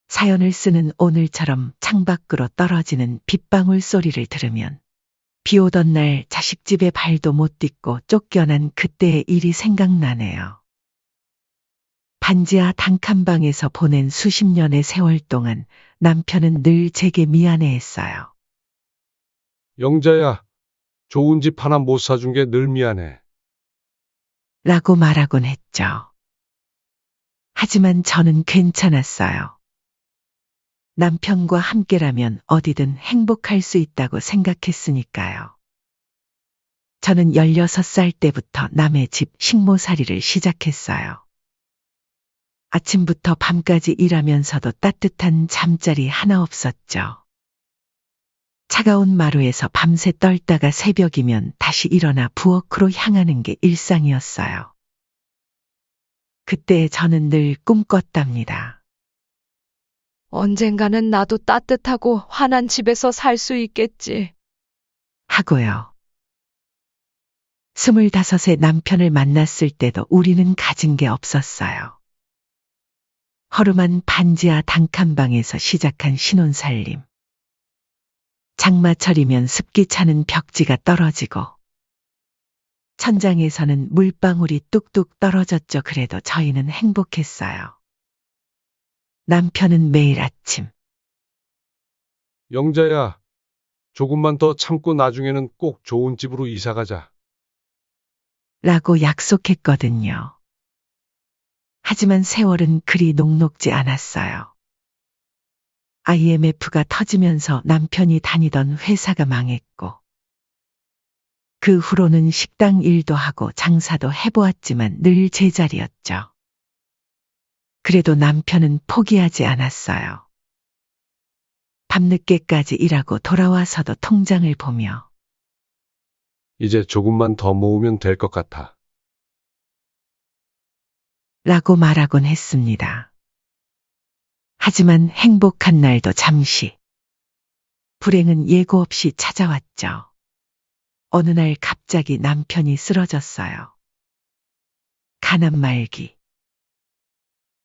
사연을 쓰는 오늘처럼 창밖으로 떨어지는 빗방울 소리를 들으면 비 오던 날 자식 집에 발도 못 딛고 쫓겨난 그때의 일이 생각나네요. 반지하 단칸방에서 보낸 수십 년의 세월 동안 남편은 늘 제게 미안해했어요. 영자야, 좋은 집 하나 못 사준 게 늘 미안해. 라고 말하곤 했죠. 하지만 저는 괜찮았어요. 남편과 함께라면 어디든 행복할 수 있다고 생각했으니까요. 저는 16살 때부터 남의 집 식모살이를 시작했어요. 아침부터 밤까지 일하면서도 따뜻한 잠자리 하나 없었죠. 차가운 마루에서 밤새 떨다가 새벽이면 다시 일어나 부엌으로 향하는 게 일상이었어요. 그때 저는 늘 꿈꿨답니다. 언젠가는 나도 따뜻하고 환한 집에서 살 수 있겠지. 하고요. 25세 남편을 만났을 때도 우리는 가진 게 없었어요. 허름한 반지하 단칸방에서 시작한 신혼살림. 장마철이면 습기 차는 벽지가 떨어지고 천장에서는 물방울이 뚝뚝 떨어졌죠. 그래도 저희는 행복했어요. 남편은 매일 아침 영자야, 조금만 더 참고 나중에는 꼭 좋은 집으로 이사 가자. 라고 약속했거든요. 하지만 세월은 그리 녹록지 않았어요. IMF가 터지면서 남편이 다니던 회사가 망했고 그 후로는 식당 일도 하고 장사도 해보았지만 늘 제자리였죠. 그래도 남편은 포기하지 않았어요. 밤늦게까지 일하고 돌아와서도 통장을 보며 이제 조금만 더 모으면 될 것 같아. 라고 말하곤 했습니다. 하지만 행복한 날도 잠시. 불행은 예고 없이 찾아왔죠. 어느 날 갑자기 남편이 쓰러졌어요. 간암 말기.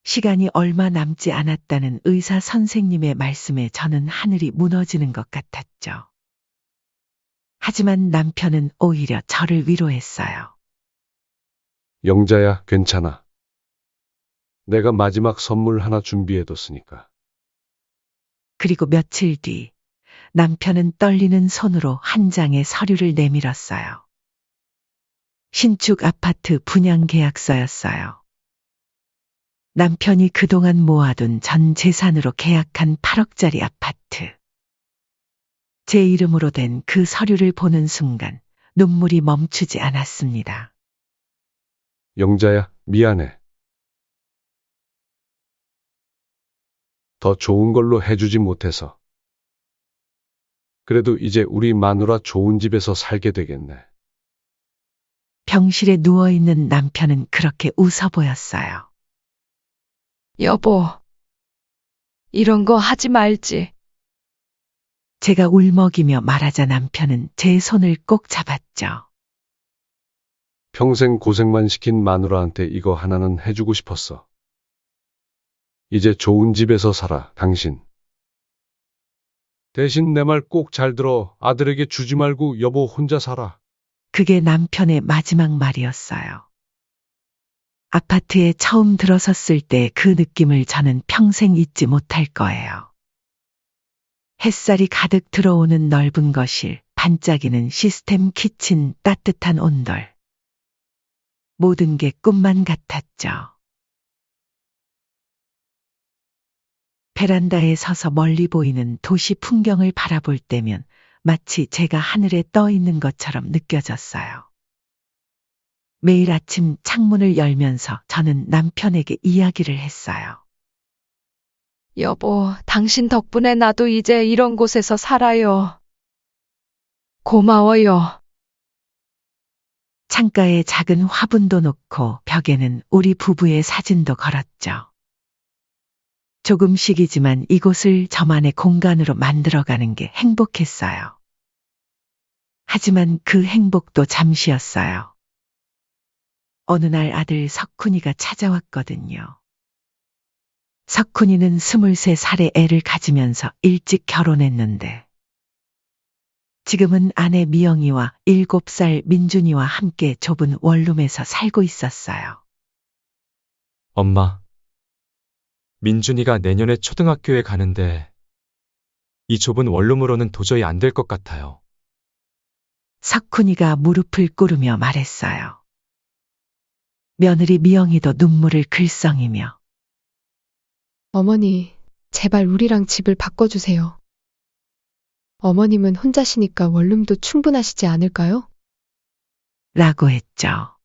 시간이 얼마 남지 않았다는 의사 선생님의 말씀에 저는 하늘이 무너지는 것 같았죠. 하지만 남편은 오히려 저를 위로했어요. 영자야, 괜찮아. 내가 마지막 선물 하나 준비해뒀으니까. 그리고 며칠 뒤 남편은 떨리는 손으로 한 장의 서류를 내밀었어요. 신축 아파트 분양 계약서였어요. 남편이 그동안 모아둔 전 재산으로 계약한 8억짜리 아파트. 제 이름으로 된 그 서류를 보는 순간 눈물이 멈추지 않았습니다. 영자야, 미안해. 더 좋은 걸로 해주지 못해서. 그래도 이제 우리 마누라 좋은 집에서 살게 되겠네. 병실에 누워있는 남편은 그렇게 웃어 보였어요. 여보, 이런 거 하지 말지. 제가 울먹이며 말하자 남편은 제 손을 꼭 잡았죠. 평생 고생만 시킨 마누라한테 이거 하나는 해주고 싶었어. 이제 좋은 집에서 살아, 당신. 대신 내 말 꼭 잘 들어. 아들에게 주지 말고 여보 혼자 살아. 그게 남편의 마지막 말이었어요. 아파트에 처음 들어섰을 때 그 느낌을 저는 평생 잊지 못할 거예요. 햇살이 가득 들어오는 넓은 거실, 반짝이는 시스템 키친, 따뜻한 온돌. 모든 게 꿈만 같았죠. 베란다에 서서 멀리 보이는 도시 풍경을 바라볼 때면 마치 제가 하늘에 떠 있는 것처럼 느껴졌어요. 매일 아침 창문을 열면서 저는 남편에게 이야기를 했어요. 여보, 당신 덕분에 나도 이제 이런 곳에서 살아요. 고마워요. 창가에 작은 화분도 놓고 벽에는 우리 부부의 사진도 걸었죠. 조금씩이지만 이곳을 저만의 공간으로 만들어가는 게 행복했어요. 하지만 그 행복도 잠시였어요. 어느 날 아들 석훈이가 찾아왔거든요. 석훈이는 23살에 애를 가지면서 일찍 결혼했는데 지금은 아내 미영이와 7살 민준이와 함께 좁은 원룸에서 살고 있었어요. 엄마, 민준이가 내년에 초등학교에 가는데 이 좁은 원룸으로는 도저히 안 될 것 같아요. 석훈이가 무릎을 꿇으며 말했어요. 며느리 미영이도 눈물을 글썽이며 어머니, 제발 우리랑 집을 바꿔주세요. 어머님은 혼자시니까 원룸도 충분하시지 않을까요? 라고 했죠.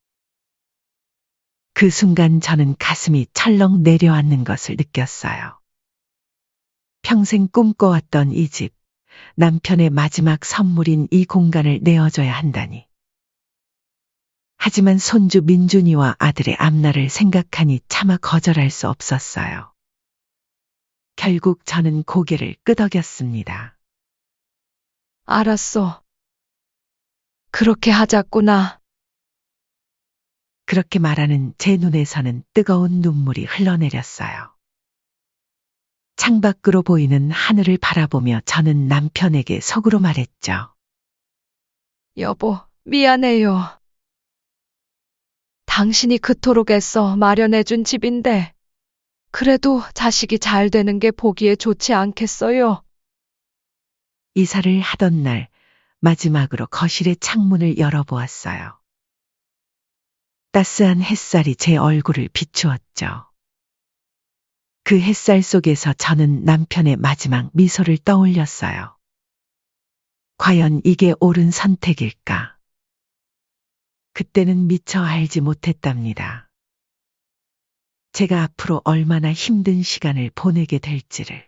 그 순간 저는 가슴이 철렁 내려앉는 것을 느꼈어요. 평생 꿈꿔왔던 이 집, 남편의 마지막 선물인 이 공간을 내어줘야 한다니. 하지만 손주 민준이와 아들의 앞날을 생각하니 차마 거절할 수 없었어요. 결국 저는 고개를 끄덕였습니다. 알았어. 그렇게 하자꾸나. 그렇게 말하는 제 눈에서는 뜨거운 눈물이 흘러내렸어요. 창밖으로 보이는 하늘을 바라보며 저는 남편에게 속으로 말했죠. 여보, 미안해요. 당신이 그토록 애써 마련해준 집인데, 그래도 자식이 잘 되는 게 보기에 좋지 않겠어요? 이사를 하던 날 마지막으로 거실의 창문을 열어보았어요. 따스한 햇살이 제 얼굴을 비추었죠. 그 햇살 속에서 저는 남편의 마지막 미소를 떠올렸어요. 과연 이게 옳은 선택일까? 그때는 미처 알지 못했답니다. 제가 앞으로 얼마나 힘든 시간을 보내게 될지를.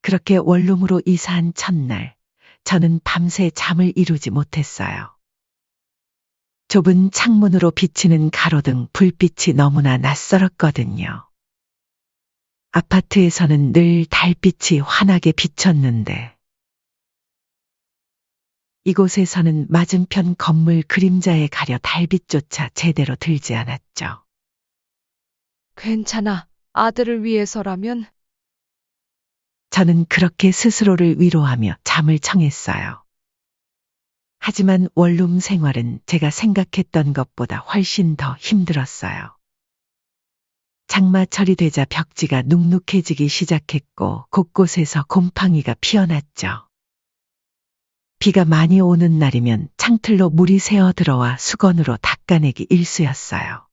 그렇게 원룸으로 이사한 첫날, 저는 밤새 잠을 이루지 못했어요. 좁은 창문으로 비치는 가로등 불빛이 너무나 낯설었거든요. 아파트에서는 늘 달빛이 환하게 비쳤는데 이곳에서는 맞은편 건물 그림자에 가려 달빛조차 제대로 들지 않았죠. 괜찮아. 아들을 위해서라면. 저는 그렇게 스스로를 위로하며 잠을 청했어요. 하지만 원룸 생활은 제가 생각했던 것보다 훨씬 더 힘들었어요. 장마철이 되자 벽지가 눅눅해지기 시작했고 곳곳에서 곰팡이가 피어났죠. 비가 많이 오는 날이면 창틀로 물이 새어 들어와 수건으로 닦아내기 일쑤였어요.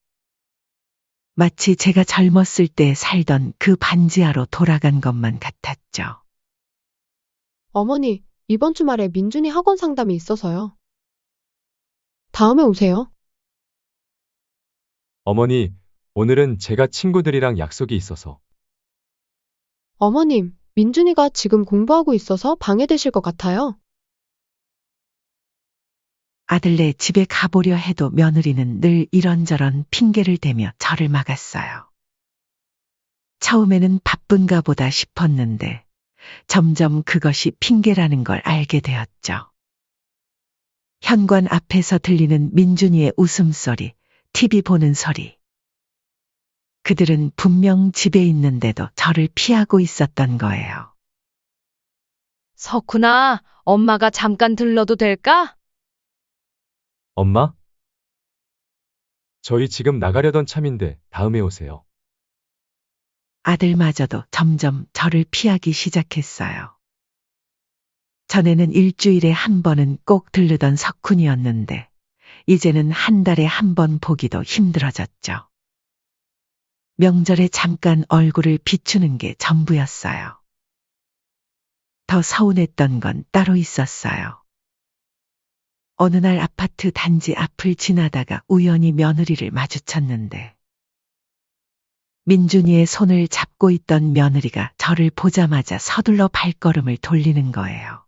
마치 제가 젊었을 때 살던 그 반지하로 돌아간 것만 같았죠. 어머니, 이번 주말에 민준이 학원 상담이 있어서요. 다음에 오세요. 어머니, 오늘은 제가 친구들이랑 약속이 있어서. 어머님, 민준이가 지금 공부하고 있어서 방해되실 것 같아요. 아들네 집에 가보려 해도 며느리는 늘 이런저런 핑계를 대며 저를 막았어요. 처음에는 바쁜가 보다 싶었는데 점점 그것이 핑계라는 걸 알게 되었죠. 현관 앞에서 들리는 민준이의 웃음소리, TV 보는 소리. 그들은 분명 집에 있는데도 저를 피하고 있었던 거예요. 석훈아, 엄마가 잠깐 들러도 될까? 엄마? 저희 지금 나가려던 참인데 다음에 오세요. 아들마저도 점점 저를 피하기 시작했어요. 전에는 일주일에 한 번은 꼭 들르던 석훈이었는데 이제는 한 달에 한 번 보기도 힘들어졌죠. 명절에 잠깐 얼굴을 비추는 게 전부였어요. 더 서운했던 건 따로 있었어요. 어느 날 아파트 단지 앞을 지나다가 우연히 며느리를 마주쳤는데 민준이의 손을 잡고 있던 며느리가 저를 보자마자 서둘러 발걸음을 돌리는 거예요.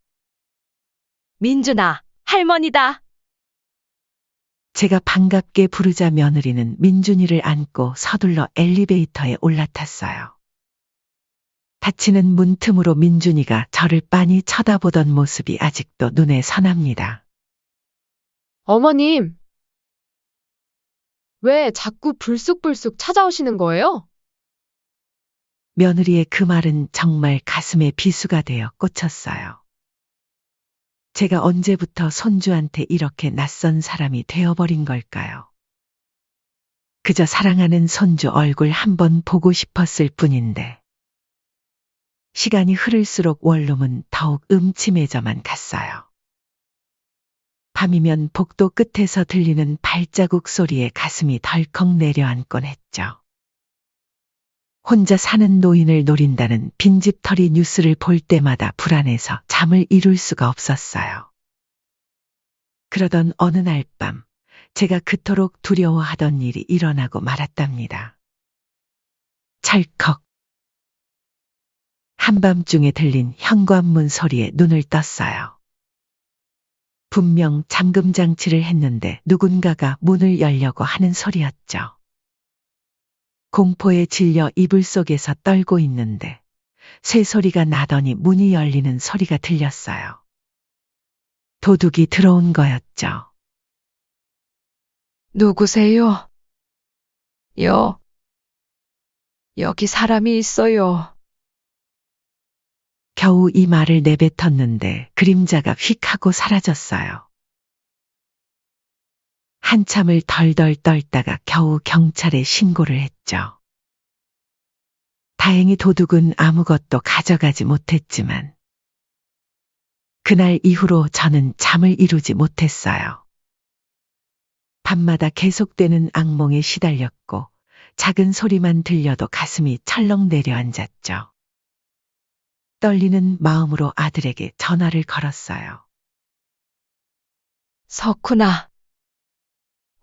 민준아, 할머니다. 제가 반갑게 부르자 며느리는 민준이를 안고 서둘러 엘리베이터에 올라탔어요. 닫히는 문 틈으로 민준이가 저를 빤히 쳐다보던 모습이 아직도 눈에 선합니다. 어머님, 왜 자꾸 불쑥불쑥 찾아오시는 거예요? 며느리의 그 말은 정말 가슴에 비수가 되어 꽂혔어요. 제가 언제부터 손주한테 이렇게 낯선 사람이 되어버린 걸까요? 그저 사랑하는 손주 얼굴 한번 보고 싶었을 뿐인데. 시간이 흐를수록 원룸은 더욱 음침해져만 갔어요. 밤이면 복도 끝에서 들리는 발자국 소리에 가슴이 덜컥 내려앉곤 했죠. 혼자 사는 노인을 노린다는 빈집털이 뉴스를 볼 때마다 불안해서 잠을 이룰 수가 없었어요. 그러던 어느 날 밤, 제가 그토록 두려워하던 일이 일어나고 말았답니다. 찰컥. 한밤중에 들린 현관문 소리에 눈을 떴어요. 분명 잠금 장치를 했는데 누군가가 문을 열려고 하는 소리였죠. 공포에 질려 이불 속에서 떨고 있는데 쇠소리가 나더니 문이 열리는 소리가 들렸어요. 도둑이 들어온 거였죠. 누구세요? 여기 사람이 있어요. 겨우 이 말을 내뱉었는데 그림자가 휙 하고 사라졌어요. 한참을 덜덜 떨다가 겨우 경찰에 신고를 했죠. 다행히 도둑은 아무것도 가져가지 못했지만 그날 이후로 저는 잠을 이루지 못했어요. 밤마다 계속되는 악몽에 시달렸고 작은 소리만 들려도 가슴이 철렁 내려앉았죠. 떨리는 마음으로 아들에게 전화를 걸었어요. 석훈아,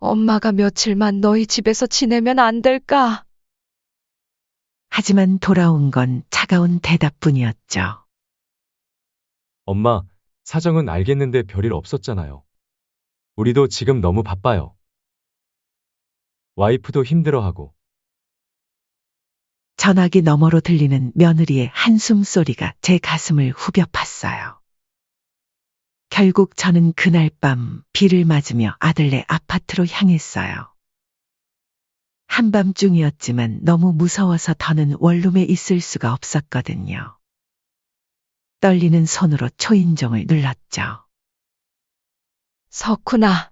엄마가 며칠만 너희 집에서 지내면 안 될까? 하지만 돌아온 건 차가운 대답뿐이었죠. 엄마, 사정은 알겠는데 별일 없었잖아요. 우리도 지금 너무 바빠요. 와이프도 힘들어하고. 전화기 너머로 들리는 며느리의 한숨 소리가 제 가슴을 후벼 팠어요. 결국 저는 그날 밤 비를 맞으며 아들네 아파트로 향했어요. 한밤중이었지만 너무 무서워서 더는 원룸에 있을 수가 없었거든요. 떨리는 손으로 초인종을 눌렀죠. 석훈아,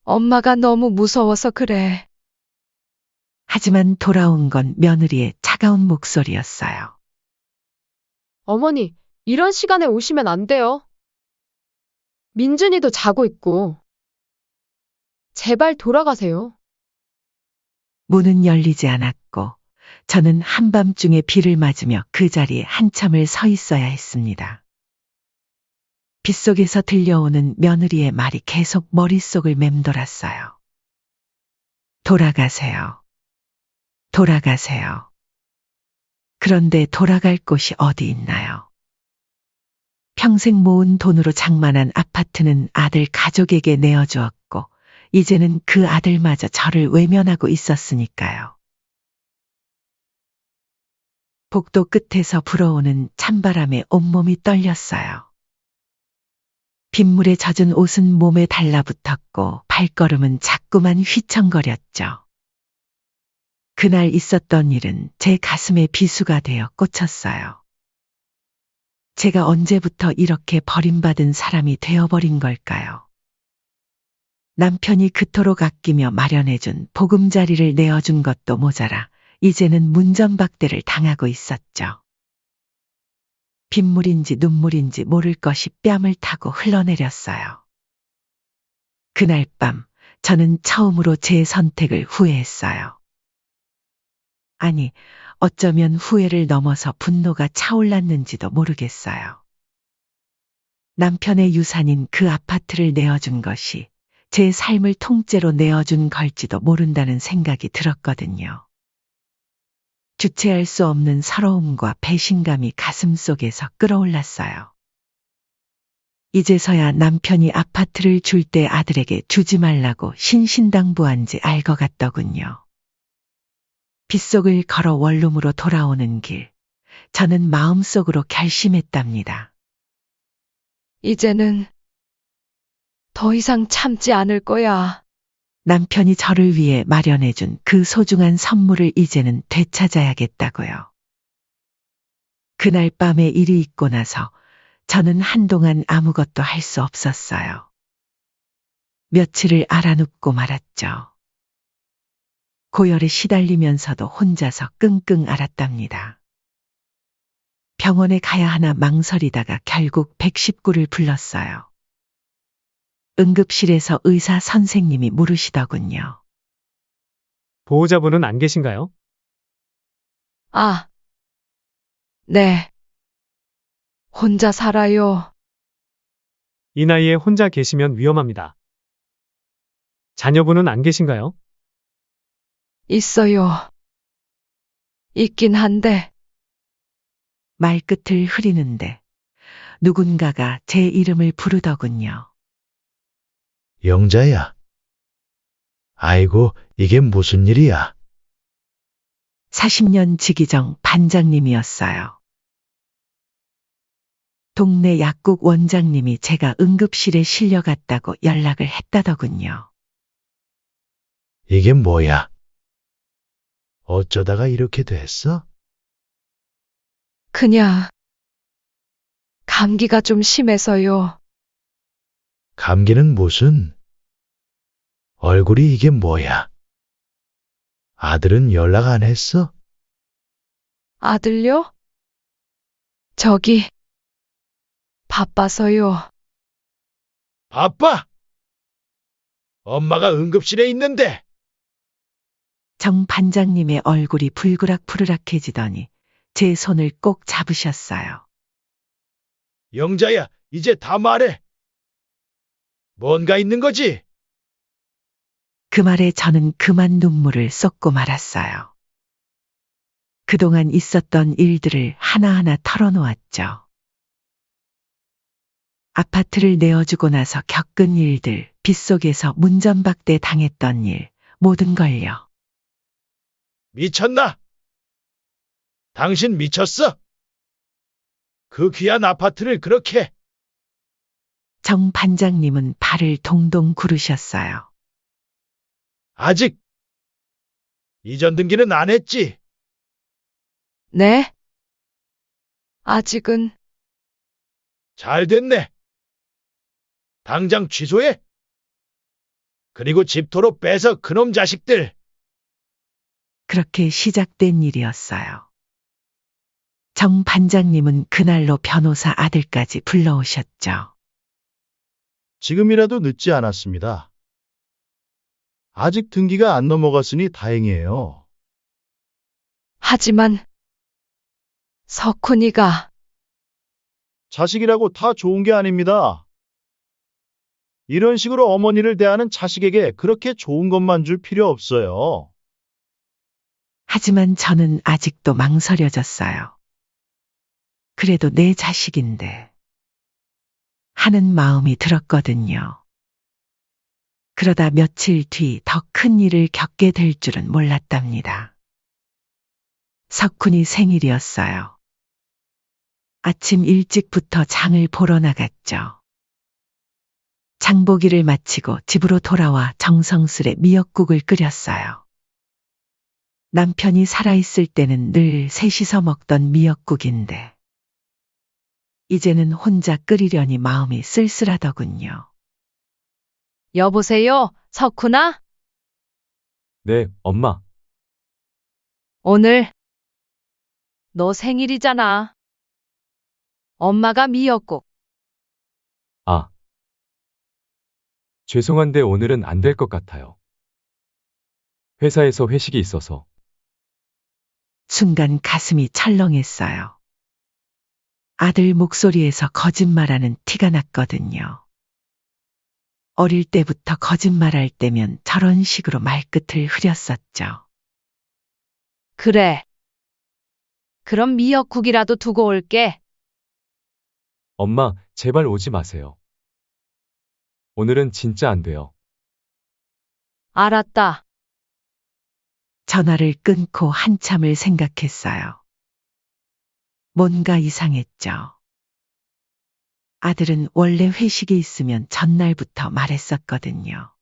엄마가 너무 무서워서 그래. 하지만 돌아온 건 며느리의 차가운 목소리였어요. 어머니, 이런 시간에 오시면 안 돼요. 민준이도 자고 있고. 제발 돌아가세요. 문은 열리지 않았고 저는 한밤중에 비를 맞으며 그 자리에 한참을 서 있어야 했습니다. 빗속에서 들려오는 며느리의 말이 계속 머릿속을 맴돌았어요. 돌아가세요. 돌아가세요. 그런데 돌아갈 곳이 어디 있나요? 평생 모은 돈으로 장만한 아파트는 아들 가족에게 내어주었고 이제는 그 아들마저 저를 외면하고 있었으니까요. 복도 끝에서 불어오는 찬바람에 온몸이 떨렸어요. 빗물에 젖은 옷은 몸에 달라붙었고 발걸음은 자꾸만 휘청거렸죠. 그날 있었던 일은 제 가슴에 비수가 되어 꽂혔어요. 제가 언제부터 이렇게 버림받은 사람이 되어버린 걸까요? 남편이 그토록 아끼며 마련해준 보금자리를 내어준 것도 모자라 이제는 문전박대를 당하고 있었죠. 빗물인지 눈물인지 모를 것이 뺨을 타고 흘러내렸어요. 그날 밤 저는 처음으로 제 선택을 후회했어요. 아니, 어쩌면 후회를 넘어서 분노가 차올랐는지도 모르겠어요. 남편의 유산인 그 아파트를 내어준 것이 제 삶을 통째로 내어준 걸지도 모른다는 생각이 들었거든요. 주체할 수 없는 서러움과 배신감이 가슴속에서 끌어올랐어요. 이제서야 남편이 아파트를 줄 때 아들에게 주지 말라고 신신당부한지 알 것 같더군요. 빗속을 걸어 원룸으로 돌아오는 길, 저는 마음속으로 결심했답니다. 이제는 더 이상 참지 않을 거야. 남편이 저를 위해 마련해준 그 소중한 선물을 이제는 되찾아야겠다고요. 그날 밤에 일이 있고 나서 저는 한동안 아무것도 할 수 없었어요. 며칠을 알아눕고 말았죠. 고열에 시달리면서도 혼자서 끙끙 앓았답니다. 병원에 가야 하나 망설이다가 결국 119를 불렀어요. 응급실에서 의사 선생님이 물으시더군요. 보호자분은 안 계신가요? 아, 네. 혼자 살아요. 이 나이에 혼자 계시면 위험합니다. 자녀분은 안 계신가요? 있어요. 있긴 한데, 말끝을 흐리는데 누군가가 제 이름을 부르더군요. 영자야. 아이고, 이게 무슨 일이야? 40년 지기정 반장님이었어요. 동네 약국 원장님이 제가 응급실에 실려갔다고 연락을 했다더군요. 이게 뭐야? 어쩌다가 이렇게 됐어? 그냥, 감기가 좀 심해서요. 감기는 무슨? 얼굴이 이게 뭐야? 아들은 연락 안 했어? 아들요? 저기, 바빠서요. 바빠! 엄마가 응급실에 있는데! 정 반장님의 얼굴이 불그락푸르락해지더니 제 손을 꼭 잡으셨어요. 영자야, 이제 다 말해. 뭔가 있는 거지? 그 말에 저는 그만 눈물을 쏟고 말았어요. 그동안 있었던 일들을 하나하나 털어놓았죠. 아파트를 내어주고 나서 겪은 일들, 빗속에서 문전박대 당했던 일, 모든 걸요. 미쳤나? 당신 미쳤어? 그 귀한 아파트를 그렇게... 정 반장님은 발을 동동 구르셨어요. 아직 이전 등기는 안 했지? 네? 아직은, 잘 됐네. 당장 취소해. 그리고 집도로 빼서 그놈 자식들. 그렇게 시작된 일이었어요. 정 반장님은 그날로 변호사 아들까지 불러오셨죠. 지금이라도 늦지 않았습니다. 아직 등기가 안 넘어갔으니 다행이에요. 하지만, 석훈이가, 자식이라고 다 좋은 게 아닙니다. 이런 식으로 어머니를 대하는 자식에게 그렇게 좋은 것만 줄 필요 없어요. 하지만 저는 아직도 망설여졌어요. 그래도 내 자식인데 하는 마음이 들었거든요. 그러다 며칠 뒤 더 큰 일을 겪게 될 줄은 몰랐답니다. 석훈이 생일이었어요. 아침 일찍부터 장을 보러 나갔죠. 장보기를 마치고 집으로 돌아와 정성스레 미역국을 끓였어요. 남편이 살아있을 때는 늘 셋이서 먹던 미역국인데 이제는 혼자 끓이려니 마음이 쓸쓸하더군요. 여보세요, 석훈아? 네, 엄마. 오늘, 너 생일이잖아. 엄마가 미역국. 아. 죄송한데 오늘은 안 될 것 같아요. 회사에서 회식이 있어서. 순간 가슴이 철렁했어요. 아들 목소리에서 거짓말하는 티가 났거든요. 어릴 때부터 거짓말할 때면 저런 식으로 말끝을 흐렸었죠. 그래. 그럼 미역국이라도 두고 올게. 엄마, 제발 오지 마세요. 오늘은 진짜 안 돼요. 알았다. 전화를 끊고 한참을 생각했어요. 뭔가 이상했죠. 아들은 원래 회식이 있으면 전날부터 말했었거든요.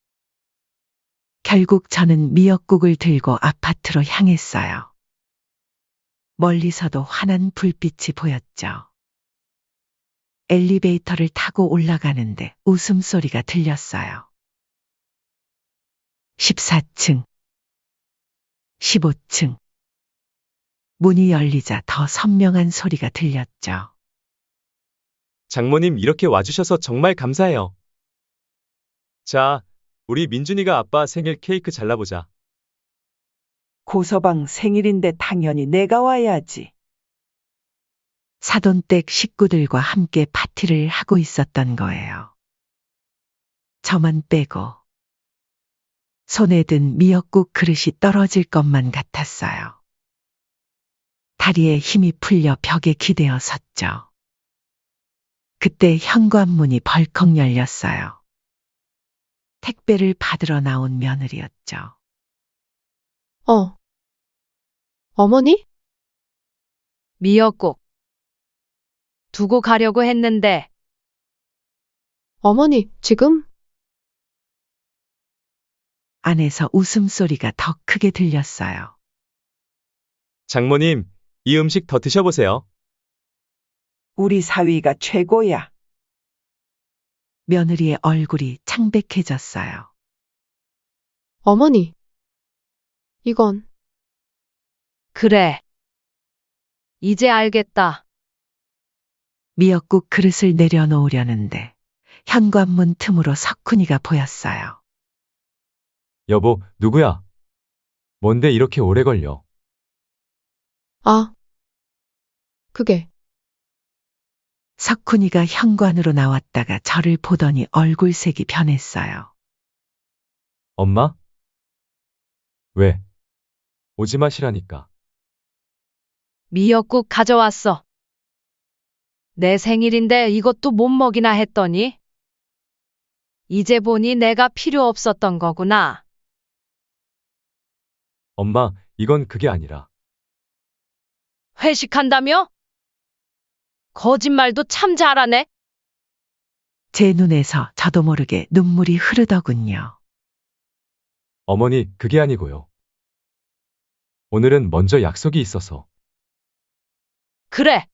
결국 저는 미역국을 들고 아파트로 향했어요. 멀리서도 환한 불빛이 보였죠. 엘리베이터를 타고 올라가는데 웃음소리가 들렸어요. 14층, 15층. 문이 열리자 더 선명한 소리가 들렸죠. 장모님 이렇게 와주셔서 정말 감사해요. 자, 우리 민준이가 아빠 생일 케이크 잘라보자. 고서방 생일인데 당연히 내가 와야지. 사돈댁 식구들과 함께 파티를 하고 있었던 거예요. 저만 빼고 손에 든 미역국 그릇이 떨어질 것만 같았어요. 다리에 힘이 풀려 벽에 기대어 섰죠. 그때 현관문이 벌컥 열렸어요. 택배를 받으러 나온 며느리였죠. 어머니? 미역국. 두고 가려고 했는데 어머니, 지금? 안에서 웃음소리가 더 크게 들렸어요. 장모님, 이 음식 더 드셔보세요. 우리 사위가 최고야. 며느리의 얼굴이 창백해졌어요. 어머니. 이건 그래. 이제 알겠다. 미역국 그릇을 내려놓으려는데 현관문 틈으로 석훈이가 보였어요. 여보, 누구야? 뭔데 이렇게 오래 걸려? 그게 석훈이가 현관으로 나왔다가 저를 보더니 얼굴색이 변했어요. 엄마? 왜? 오지 마시라니까. 미역국 가져왔어. 내 생일인데 이것도 못 먹이나 했더니 이제 보니 내가 필요 없었던 거구나. 엄마, 이건 그게 아니라. 회식한다며? 거짓말도 참 잘하네. 제 눈에서 저도 모르게 눈물이 흐르더군요. 어머니, 그게 아니고요. 오늘은 먼저 약속이 있어서. 그래.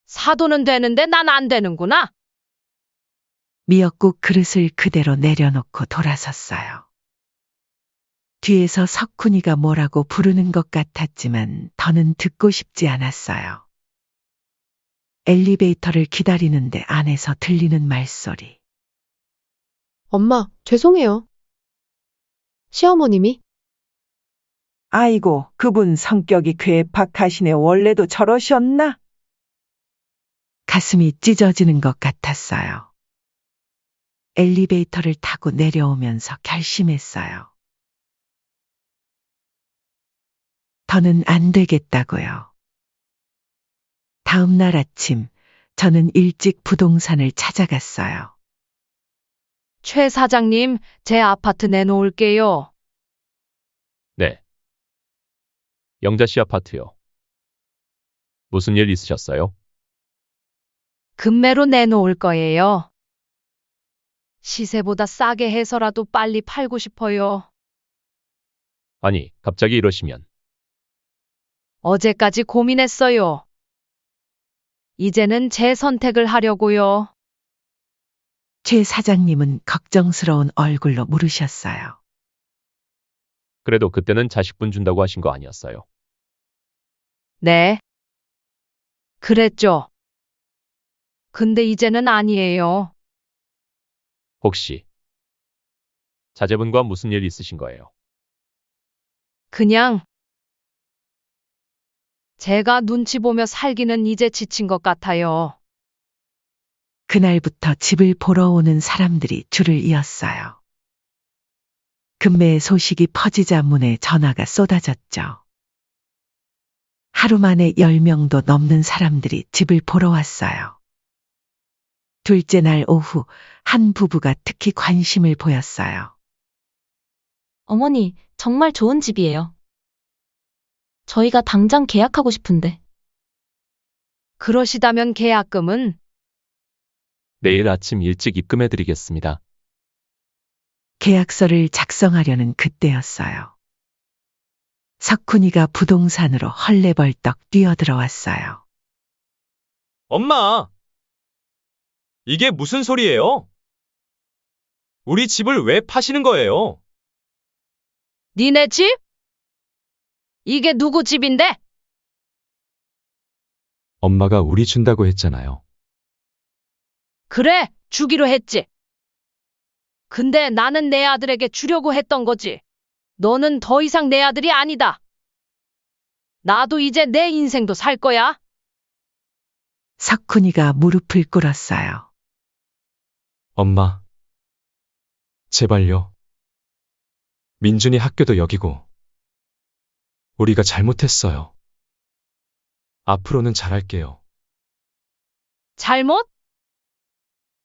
사도는 되는데 난 안 되는구나. 미역국 그릇을 그대로 내려놓고 돌아섰어요. 뒤에서 석훈이가 뭐라고 부르는 것 같았지만 더는 듣고 싶지 않았어요. 엘리베이터를 기다리는데 안에서 들리는 말소리. 엄마, 죄송해요. 시어머님이? 아이고, 그분 성격이 괴팍하시네. 원래도 저러셨나? 가슴이 찢어지는 것 같았어요. 엘리베이터를 타고 내려오면서 결심했어요. 더는 안 되겠다고요. 다음 날 아침, 저는 일찍 부동산을 찾아갔어요. 최 사장님, 제 아파트 내놓을게요. 네. 영자 씨 아파트요. 무슨 일 있으셨어요? 금매로 내놓을 거예요. 시세보다 싸게 해서라도 빨리 팔고 싶어요. 아니, 갑자기 이러시면. 어제까지 고민했어요. 이제는 제 선택을 하려고요. 최 사장님은 걱정스러운 얼굴로 물으셨어요. 그래도 그때는 자식분 준다고 하신 거 아니었어요? 네. 그랬죠. 근데 이제는 아니에요. 혹시 자제분과 무슨 일 있으신 거예요? 그냥 제가 눈치 보며 살기는 이제 지친 것 같아요. 그날부터 집을 보러 오는 사람들이 줄을 이었어요. 금매의 소식이 퍼지자 문에 전화가 쏟아졌죠. 하루 만에 10명도 넘는 사람들이 집을 보러 왔어요. 둘째 날 오후 한 부부가 특히 관심을 보였어요. 어머니, 정말 좋은 집이에요. 저희가 당장 계약하고 싶은데. 그러시다면 계약금은 내일 아침 일찍 입금해 드리겠습니다. 계약서를 작성하려는 그때였어요. 석훈이가 부동산으로 헐레벌떡 뛰어들어왔어요. 엄마! 이게 무슨 소리예요? 우리 집을 왜 파시는 거예요? 니네 집? 이게 누구 집인데? 엄마가 우리 준다고 했잖아요. 그래, 주기로 했지. 근데 나는 내 아들에게 주려고 했던 거지. 너는 더 이상 내 아들이 아니다. 나도 이제 내 인생도 살 거야. 석훈이가 무릎을 꿇었어요. 엄마. 제발요. 민준이 학교도 여기고. 우리가 잘못했어요. 앞으로는 잘할게요. 잘못?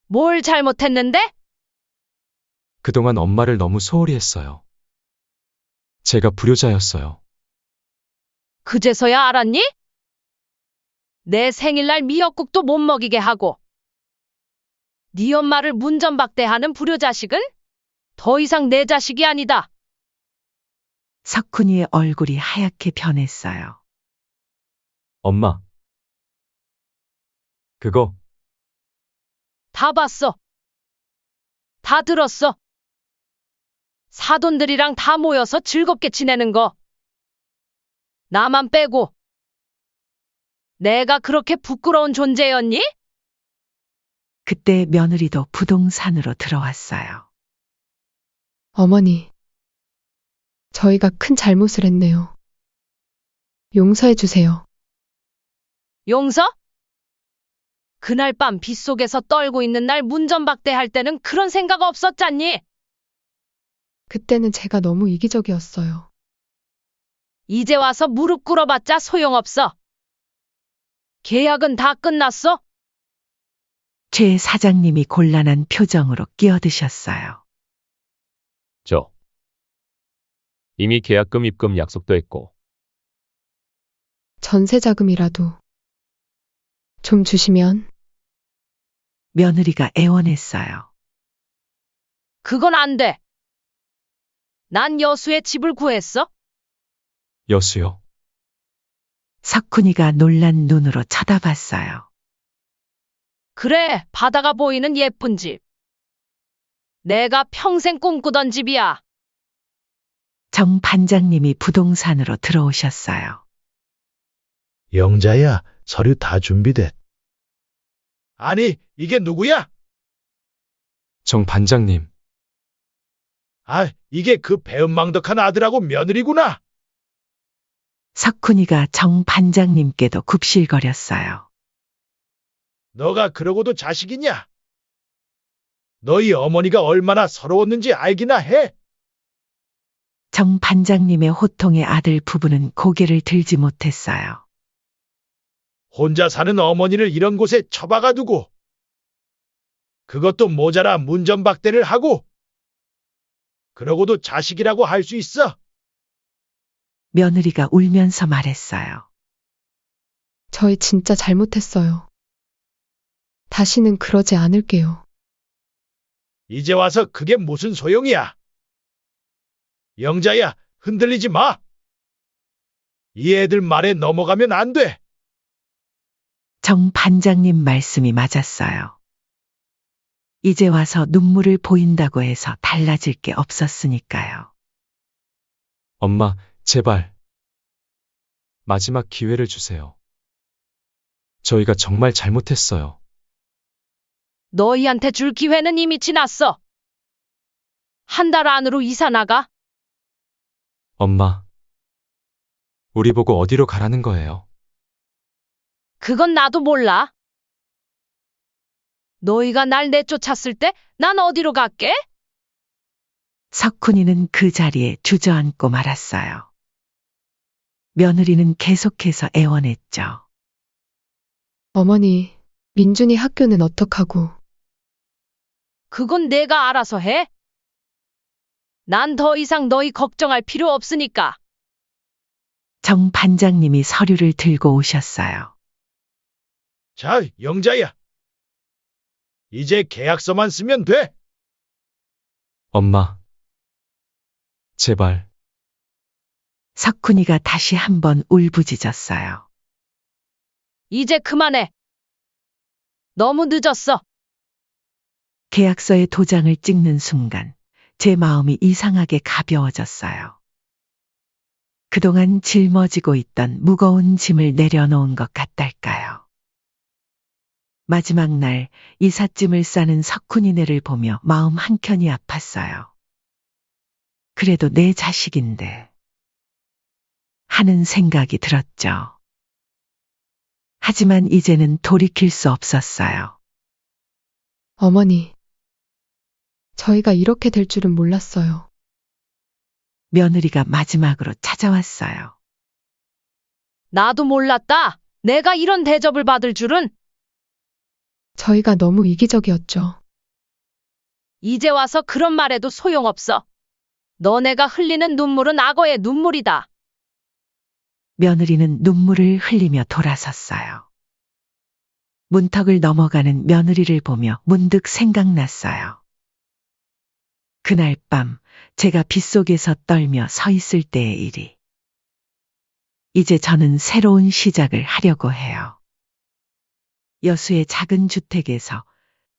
뭘 잘못했는데? 그동안 엄마를 너무 소홀히 했어요. 제가 불효자였어요. 그제서야 알았니? 내 생일날 미역국도 못 먹이게 하고 네 엄마를 문전박대하는 불효자식은 더 이상 내 자식이 아니다. 석훈이의 얼굴이 하얗게 변했어요. 엄마. 그거 다 봤어. 다 들었어. 사돈들이랑 다 모여서 즐겁게 지내는 거. 나만 빼고. 내가 그렇게 부끄러운 존재였니? 그때 며느리도 부동산으로 들어왔어요. 어머니, 저희가 큰 잘못을 했네요. 용서해 주세요. 용서? 그날 밤 빗속에서 떨고 있는 날 문전박대할 때는 그런 생각 없었잖니? 그때는 제가 너무 이기적이었어요. 이제 와서 무릎 꿇어봤자 소용없어. 계약은 다 끝났어? 최 사장님이 곤란한 표정으로 끼어드셨어요. 이미 계약금 입금 약속도 했고. 전세 자금이라도 좀 주시면. 며느리가 애원했어요. 그건 안 돼. 난 여수에 집을 구했어. 여수요. 석훈이가 놀란 눈으로 쳐다봤어요. 그래, 바다가 보이는 예쁜 집. 내가 평생 꿈꾸던 집이야. 정 반장님이 부동산으로 들어오셨어요. 영자야, 서류 다 준비됐. 아니, 이게 누구야? 정 반장님. 아, 이게 그 배은망덕한 아들하고 며느리구나. 석훈이가 정 반장님께도 굽실거렸어요. 너가 그러고도 자식이냐? 너희 어머니가 얼마나 서러웠는지 알기나 해? 정 반장님의 호통에 아들 부부는 고개를 들지 못했어요. 혼자 사는 어머니를 이런 곳에 처박아 두고 그것도 모자라 문전박대를 하고 그러고도 자식이라고 할 수 있어? 며느리가 울면서 말했어요. 저희 진짜 잘못했어요. 다시는 그러지 않을게요. 이제 와서 그게 무슨 소용이야? 영자야, 흔들리지 마. 이 애들 말에 넘어가면 안 돼. 정 반장님 말씀이 맞았어요. 이제 와서 눈물을 보인다고 해서 달라질 게 없었으니까요. 엄마, 제발. 마지막 기회를 주세요. 저희가 정말 잘못했어요. 너희한테 줄 기회는 이미 지났어. 한 달 안으로 이사 나가. 엄마. 우리 보고 어디로 가라는 거예요? 그건 나도 몰라. 너희가 날 내쫓았을 때 난 어디로 갈게? 석훈이는 그 자리에 주저앉고 말았어요. 며느리는 계속해서 애원했죠. 어머니, 민준이 학교는 어떡하고. 그건 내가 알아서 해. 난 더 이상 너희 걱정할 필요 없으니까. 정 반장님이 서류를 들고 오셨어요. 자, 영자야. 이제 계약서만 쓰면 돼. 엄마. 제발. 석훈이가 다시 한번 울부짖었어요. 이제 그만해. 너무 늦었어. 계약서에 도장을 찍는 순간 제 마음이 이상하게 가벼워졌어요. 그동안 짊어지고 있던 무거운 짐을 내려놓은 것 같달까요. 마지막 날 이삿짐을 싸는 석훈이네를 보며 마음 한켠이 아팠어요. 그래도 내 자식인데 하는 생각이 들었죠. 하지만 이제는 돌이킬 수 없었어요. 어머니, 저희가 이렇게 될 줄은 몰랐어요. 며느리가 마지막으로 찾아왔어요. 나도 몰랐다. 내가 이런 대접을 받을 줄은. 저희가 너무 이기적이었죠. 이제 와서 그런 말해도 소용없어. 너네가 흘리는 눈물은 악어의 눈물이다. 며느리는 눈물을 흘리며 돌아섰어요. 문턱을 넘어가는 며느리를 보며 문득 생각났어요. 그날 밤 제가 빗속에서 떨며 서 있을 때의 일이. 이제 저는 새로운 시작을 하려고 해요. 여수의 작은 주택에서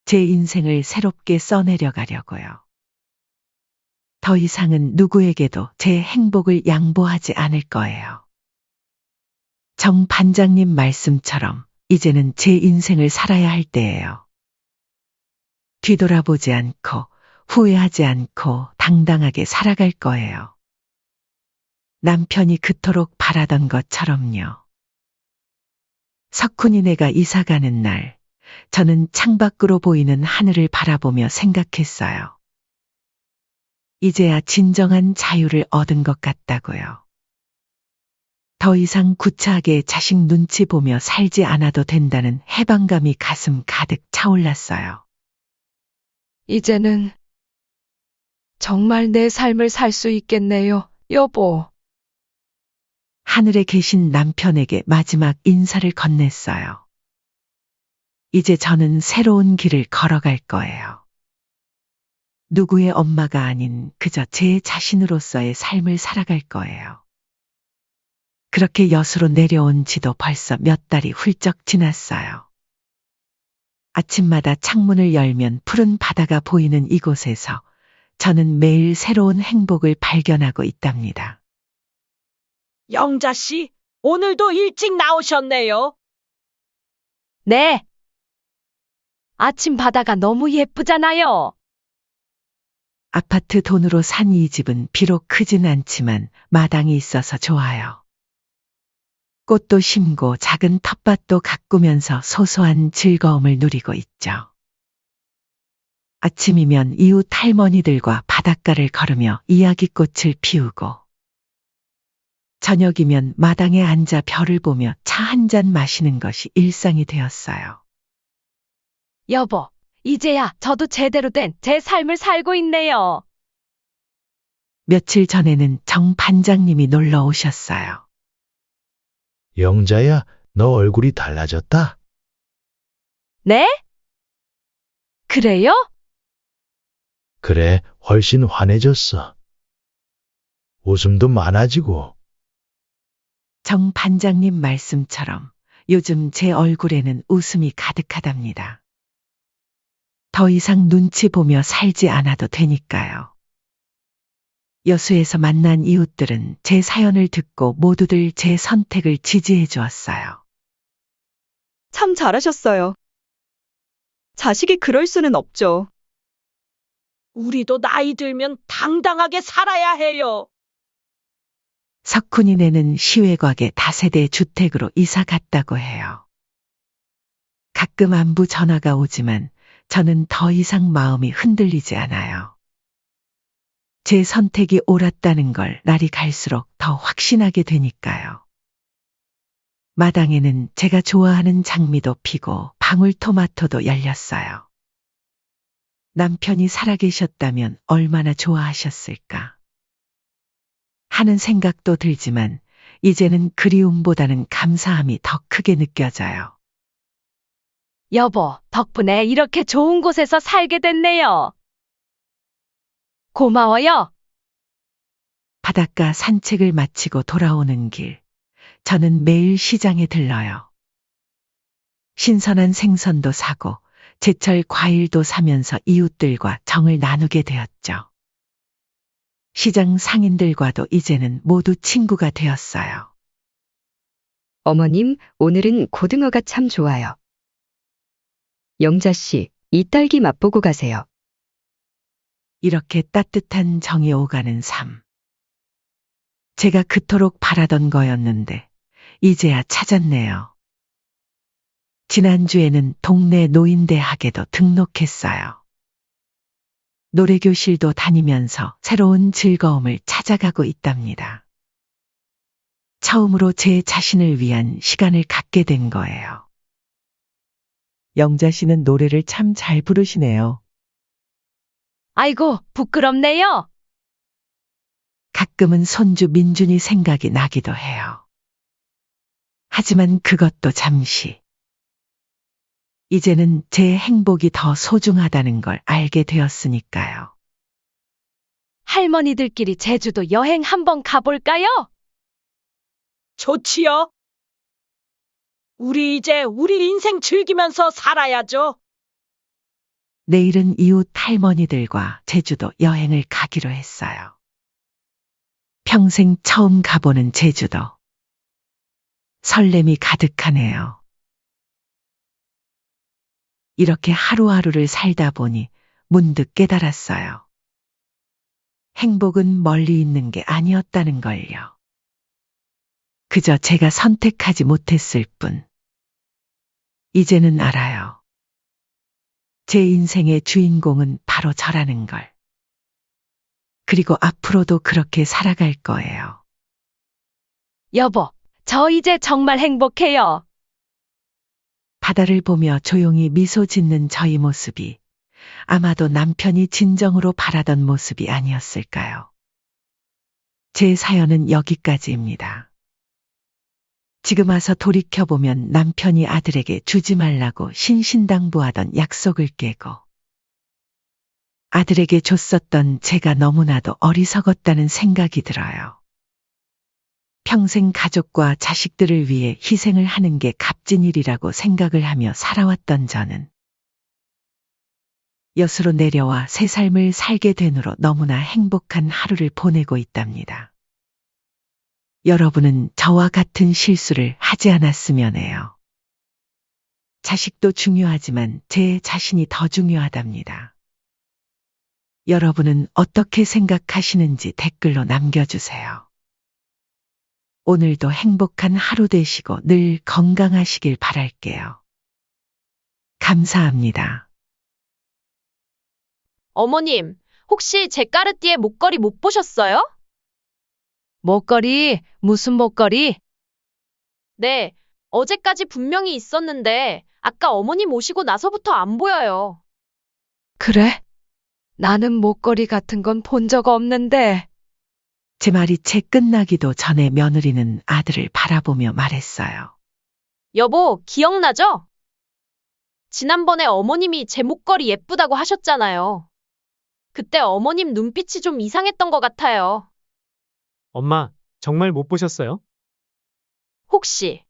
제 인생을 새롭게 써내려가려고요. 더 이상은 누구에게도 제 행복을 양보하지 않을 거예요. 정 반장님 말씀처럼 이제는 제 인생을 살아야 할 때예요. 뒤돌아보지 않고 후회하지 않고 당당하게 살아갈 거예요. 남편이 그토록 바라던 것처럼요. 석훈이네가 이사 가는 날, 저는 창밖으로 보이는 하늘을 바라보며 생각했어요. 이제야 진정한 자유를 얻은 것 같다고요. 더 이상 구차하게 자식 눈치 보며 살지 않아도 된다는 해방감이 가슴 가득 차올랐어요. 이제는 정말 내 삶을 살 수 있겠네요, 여보. 하늘에 계신 남편에게 마지막 인사를 건넸어요. 이제 저는 새로운 길을 걸어갈 거예요. 누구의 엄마가 아닌 그저 제 자신으로서의 삶을 살아갈 거예요. 그렇게 여수로 내려온 지도 벌써 몇 달이 훌쩍 지났어요. 아침마다 창문을 열면 푸른 바다가 보이는 이곳에서 저는 매일 새로운 행복을 발견하고 있답니다. 영자 씨, 오늘도 일찍 나오셨네요. 네. 아침 바다가 너무 예쁘잖아요. 아파트 돈으로 산 이 집은 비록 크진 않지만 마당이 있어서 좋아요. 꽃도 심고 작은 텃밭도 가꾸면서 소소한 즐거움을 누리고 있죠. 아침이면 이웃 할머니들과 바닷가를 걸으며 이야기꽃을 피우고 저녁이면 마당에 앉아 별을 보며 차 한 잔 마시는 것이 일상이 되었어요. 여보, 이제야 저도 제대로 된 제 삶을 살고 있네요. 며칠 전에는 정 반장님이 놀러 오셨어요. 영자야, 너 얼굴이 달라졌다. 네? 그래요? 그래, 훨씬 환해졌어. 웃음도 많아지고. 정 반장님 말씀처럼 요즘 제 얼굴에는 웃음이 가득하답니다. 더 이상 눈치 보며 살지 않아도 되니까요. 여수에서 만난 이웃들은 제 사연을 듣고 모두들 제 선택을 지지해 주었어요. 참 잘하셨어요. 자식이 그럴 수는 없죠. 우리도 나이 들면 당당하게 살아야 해요. 석훈이네는 시외곽의 다세대 주택으로 이사 갔다고 해요. 가끔 안부 전화가 오지만 저는 더 이상 마음이 흔들리지 않아요. 제 선택이 옳았다는 걸 날이 갈수록 더 확신하게 되니까요. 마당에는 제가 좋아하는 장미도 피고 방울토마토도 열렸어요. 남편이 살아계셨다면 얼마나 좋아하셨을까 하는 생각도 들지만 이제는 그리움보다는 감사함이 더 크게 느껴져요. 여보, 덕분에 이렇게 좋은 곳에서 살게 됐네요. 고마워요. 바닷가 산책을 마치고 돌아오는 길, 저는 매일 시장에 들러요. 신선한 생선도 사고 제철 과일도 사면서 이웃들과 정을 나누게 되었죠. 시장 상인들과도 이제는 모두 친구가 되었어요. 어머님, 오늘은 고등어가 참 좋아요. 영자 씨, 이 딸기 맛보고 가세요. 이렇게 따뜻한 정이 오가는 삶. 제가 그토록 바라던 거였는데 이제야 찾았네요. 지난주에는 동네 노인대학에도 등록했어요. 노래교실도 다니면서 새로운 즐거움을 찾아가고 있답니다. 처음으로 제 자신을 위한 시간을 갖게 된 거예요. 영자 씨는 노래를 참 잘 부르시네요. 아이고, 부끄럽네요. 가끔은 손주 민준이 생각이 나기도 해요. 하지만 그것도 잠시. 이제는 제 행복이 더 소중하다는 걸 알게 되었으니까요. 할머니들끼리 제주도 여행 한번 가볼까요? 좋지요. 우리 이제 우리 인생 즐기면서 살아야죠. 내일은 이웃 할머니들과 제주도 여행을 가기로 했어요. 평생 처음 가보는 제주도. 설렘이 가득하네요. 이렇게 하루하루를 살다 보니 문득 깨달았어요. 행복은 멀리 있는 게 아니었다는 걸요. 그저 제가 선택하지 못했을 뿐. 이제는 알아요. 제 인생의 주인공은 바로 저라는 걸. 그리고 앞으로도 그렇게 살아갈 거예요. 여보, 저 이제 정말 행복해요. 바다를 보며 조용히 미소 짓는 저희 모습이 아마도 남편이 진정으로 바라던 모습이 아니었을까요? 제 사연은 여기까지입니다. 지금 와서 돌이켜보면 남편이 아들에게 주지 말라고 신신당부하던 약속을 깨고 아들에게 줬었던 제가 너무나도 어리석었다는 생각이 들어요. 평생 가족과 자식들을 위해 희생을 하는 게 값진 일이라고 생각을 하며 살아왔던 저는 여수로 내려와 새 삶을 살게 된 후로 너무나 행복한 하루를 보내고 있답니다. 여러분은 저와 같은 실수를 하지 않았으면 해요. 자식도 중요하지만 제 자신이 더 중요하답니다. 여러분은 어떻게 생각하시는지 댓글로 남겨주세요. 오늘도 행복한 하루 되시고 늘 건강하시길 바랄게요. 감사합니다. 어머님, 혹시 제 까르띠에 목걸이 못 보셨어요? 목걸이? 무슨 목걸이? 네, 어제까지 분명히 있었는데 아까 어머님 오시고 나서부터 안 보여요. 그래? 나는 목걸이 같은 건 본 적 없는데. 제 말이 채 끝나기도 전에 며느리는 아들을 바라보며 말했어요. 여보, 기억나죠? 지난번에 어머님이 제 목걸이 예쁘다고 하셨잖아요. 그때 어머님 눈빛이 좀 이상했던 것 같아요. 엄마, 정말 못 보셨어요? 혹시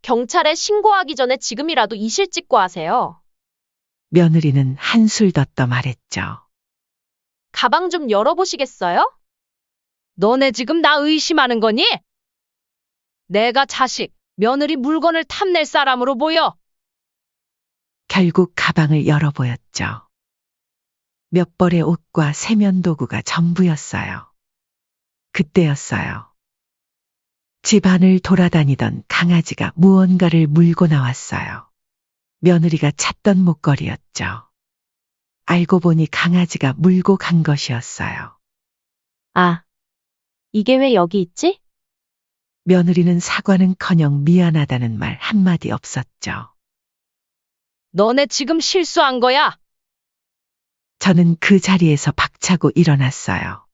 경찰에 신고하기 전에 지금이라도 이실 찍고 하세요. 며느리는 한술 더 떠 말했죠. 가방 좀 열어보시겠어요? 너네 지금 나 의심하는 거니? 내가 자식, 며느리 물건을 탐낼 사람으로 보여. 결국 가방을 열어보였죠. 몇 벌의 옷과 세면 도구가 전부였어요. 그때였어요. 집 안을 돌아다니던 강아지가 무언가를 물고 나왔어요. 며느리가 찾던 목걸이였죠. 알고 보니 강아지가 물고 간 것이었어요. 아, 이게 왜 여기 있지? 며느리는 사과는커녕 미안하다는 말 한마디 없었죠. 너네 지금 실수한 거야. 저는 그 자리에서 박차고 일어났어요.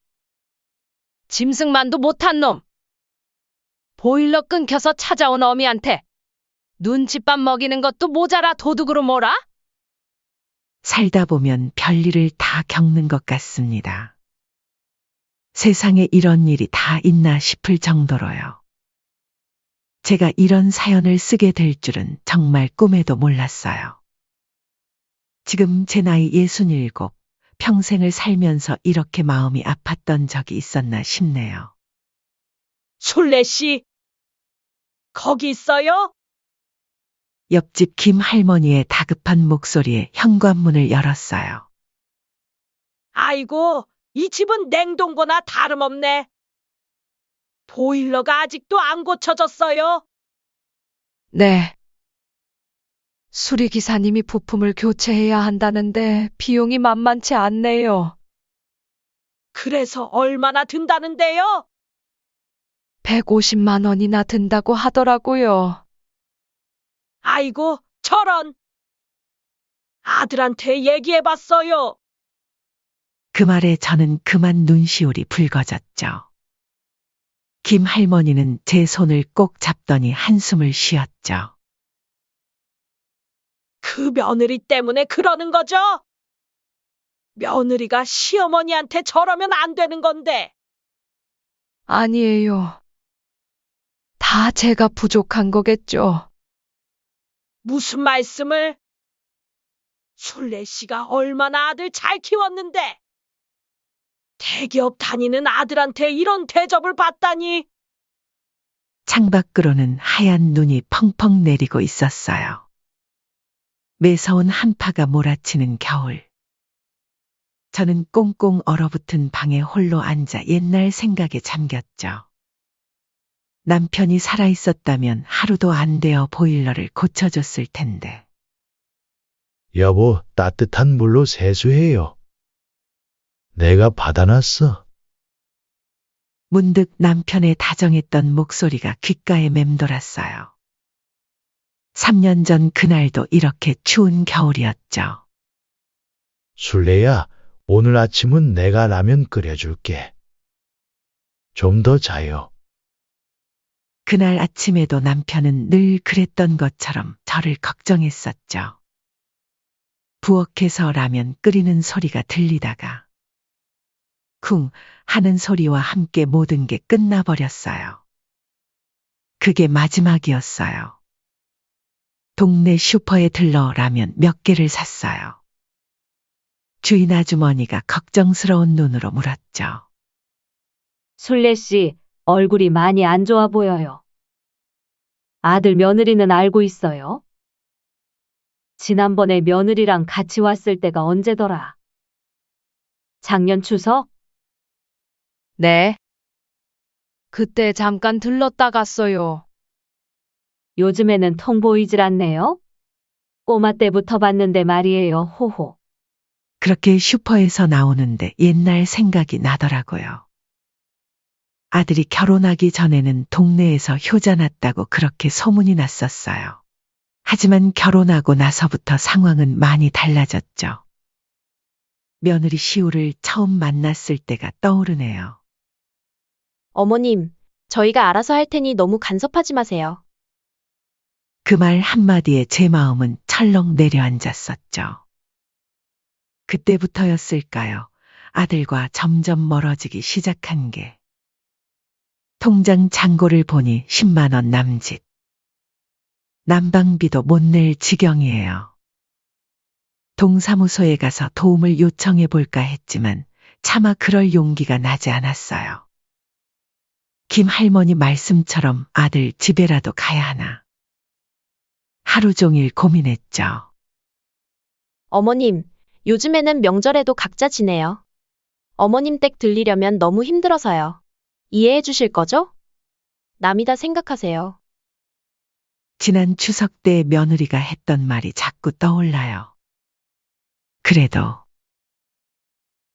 짐승만도 못한 놈. 보일러 끊겨서 찾아온 어미한테 눈칫밥 먹이는 것도 모자라 도둑으로 몰아? 살다 보면 별일을 다 겪는 것 같습니다. 세상에 이런 일이 다 있나 싶을 정도로요. 제가 이런 사연을 쓰게 될 줄은 정말 꿈에도 몰랐어요. 지금 제 나이 67, 평생을 살면서 이렇게 마음이 아팠던 적이 있었나 싶네요. 술래 씨, 거기 있어요? 옆집 김 할머니의 다급한 목소리에 현관문을 열었어요. 아이고, 이 집은 냉동고나 다름없네. 보일러가 아직도 안 고쳐졌어요. 네. 수리기사님이 부품을 교체해야 한다는데 비용이 만만치 않네요. 그래서 얼마나 든다는데요? 150만 원이나 든다고 하더라고요. 아이고, 저런. 아들한테 얘기해봤어요. 그 말에 저는 그만 눈시울이 붉어졌죠. 김 할머니는 제 손을 꼭 잡더니 한숨을 쉬었죠. 그 며느리 때문에 그러는 거죠? 며느리가 시어머니한테 저러면 안 되는 건데. 아니에요. 다 제가 부족한 거겠죠. 무슨 말씀을? 술래 씨가 얼마나 아들 잘 키웠는데. 대기업 다니는 아들한테 이런 대접을 받다니. 창밖으로는 하얀 눈이 펑펑 내리고 있었어요. 매서운 한파가 몰아치는 겨울. 저는 꽁꽁 얼어붙은 방에 홀로 앉아 옛날 생각에 잠겼죠. 남편이 살아있었다면 하루도 안 되어 보일러를 고쳐줬을 텐데. 여보, 따뜻한 물로 세수해요. 내가 받아놨어. 문득 남편의 다정했던 목소리가 귓가에 맴돌았어요. 3년 전 그날도 이렇게 추운 겨울이었죠. 술래야, 오늘 아침은 내가 라면 끓여줄게. 좀 더 자요. 그날 아침에도 남편은 늘 그랬던 것처럼 저를 걱정했었죠. 부엌에서 라면 끓이는 소리가 들리다가 쿵 하는 소리와 함께 모든 게 끝나버렸어요. 그게 마지막이었어요. 동네 슈퍼에 들러 라면 몇 개를 샀어요. 주인 아주머니가 걱정스러운 눈으로 물었죠. 술래 씨, 얼굴이 많이 안 좋아 보여요. 아들 며느리는 알고 있어요? 지난번에 며느리랑 같이 왔을 때가 언제더라? 작년 추석? 네. 그때 잠깐 들렀다 갔어요. 요즘에는 통 보이질 않네요? 꼬마 때부터 봤는데 말이에요, 호호. 그렇게 슈퍼에서 나오는데 옛날 생각이 나더라고요. 아들이 결혼하기 전에는 동네에서 효자 났다고 그렇게 소문이 났었어요. 하지만 결혼하고 나서부터 상황은 많이 달라졌죠. 며느리 시우를 처음 만났을 때가 떠오르네요. 어머님, 저희가 알아서 할 테니 너무 간섭하지 마세요. 그 말 한마디에 제 마음은 철렁 내려앉았었죠. 그때부터였을까요? 아들과 점점 멀어지기 시작한 게. 통장 잔고를 보니 10만 원 남짓. 난방비도 못 낼 지경이에요. 동사무소에 가서 도움을 요청해 볼까 했지만 차마 그럴 용기가 나지 않았어요. 김 할머니 말씀처럼 아들 집에라도 가야 하나. 하루 종일 고민했죠. 어머님, 요즘에는 명절에도 각자 지내요. 어머님 댁 들리려면 너무 힘들어서요. 이해해 주실 거죠? 남이다 생각하세요. 지난 추석 때 며느리가 했던 말이 자꾸 떠올라요. 그래도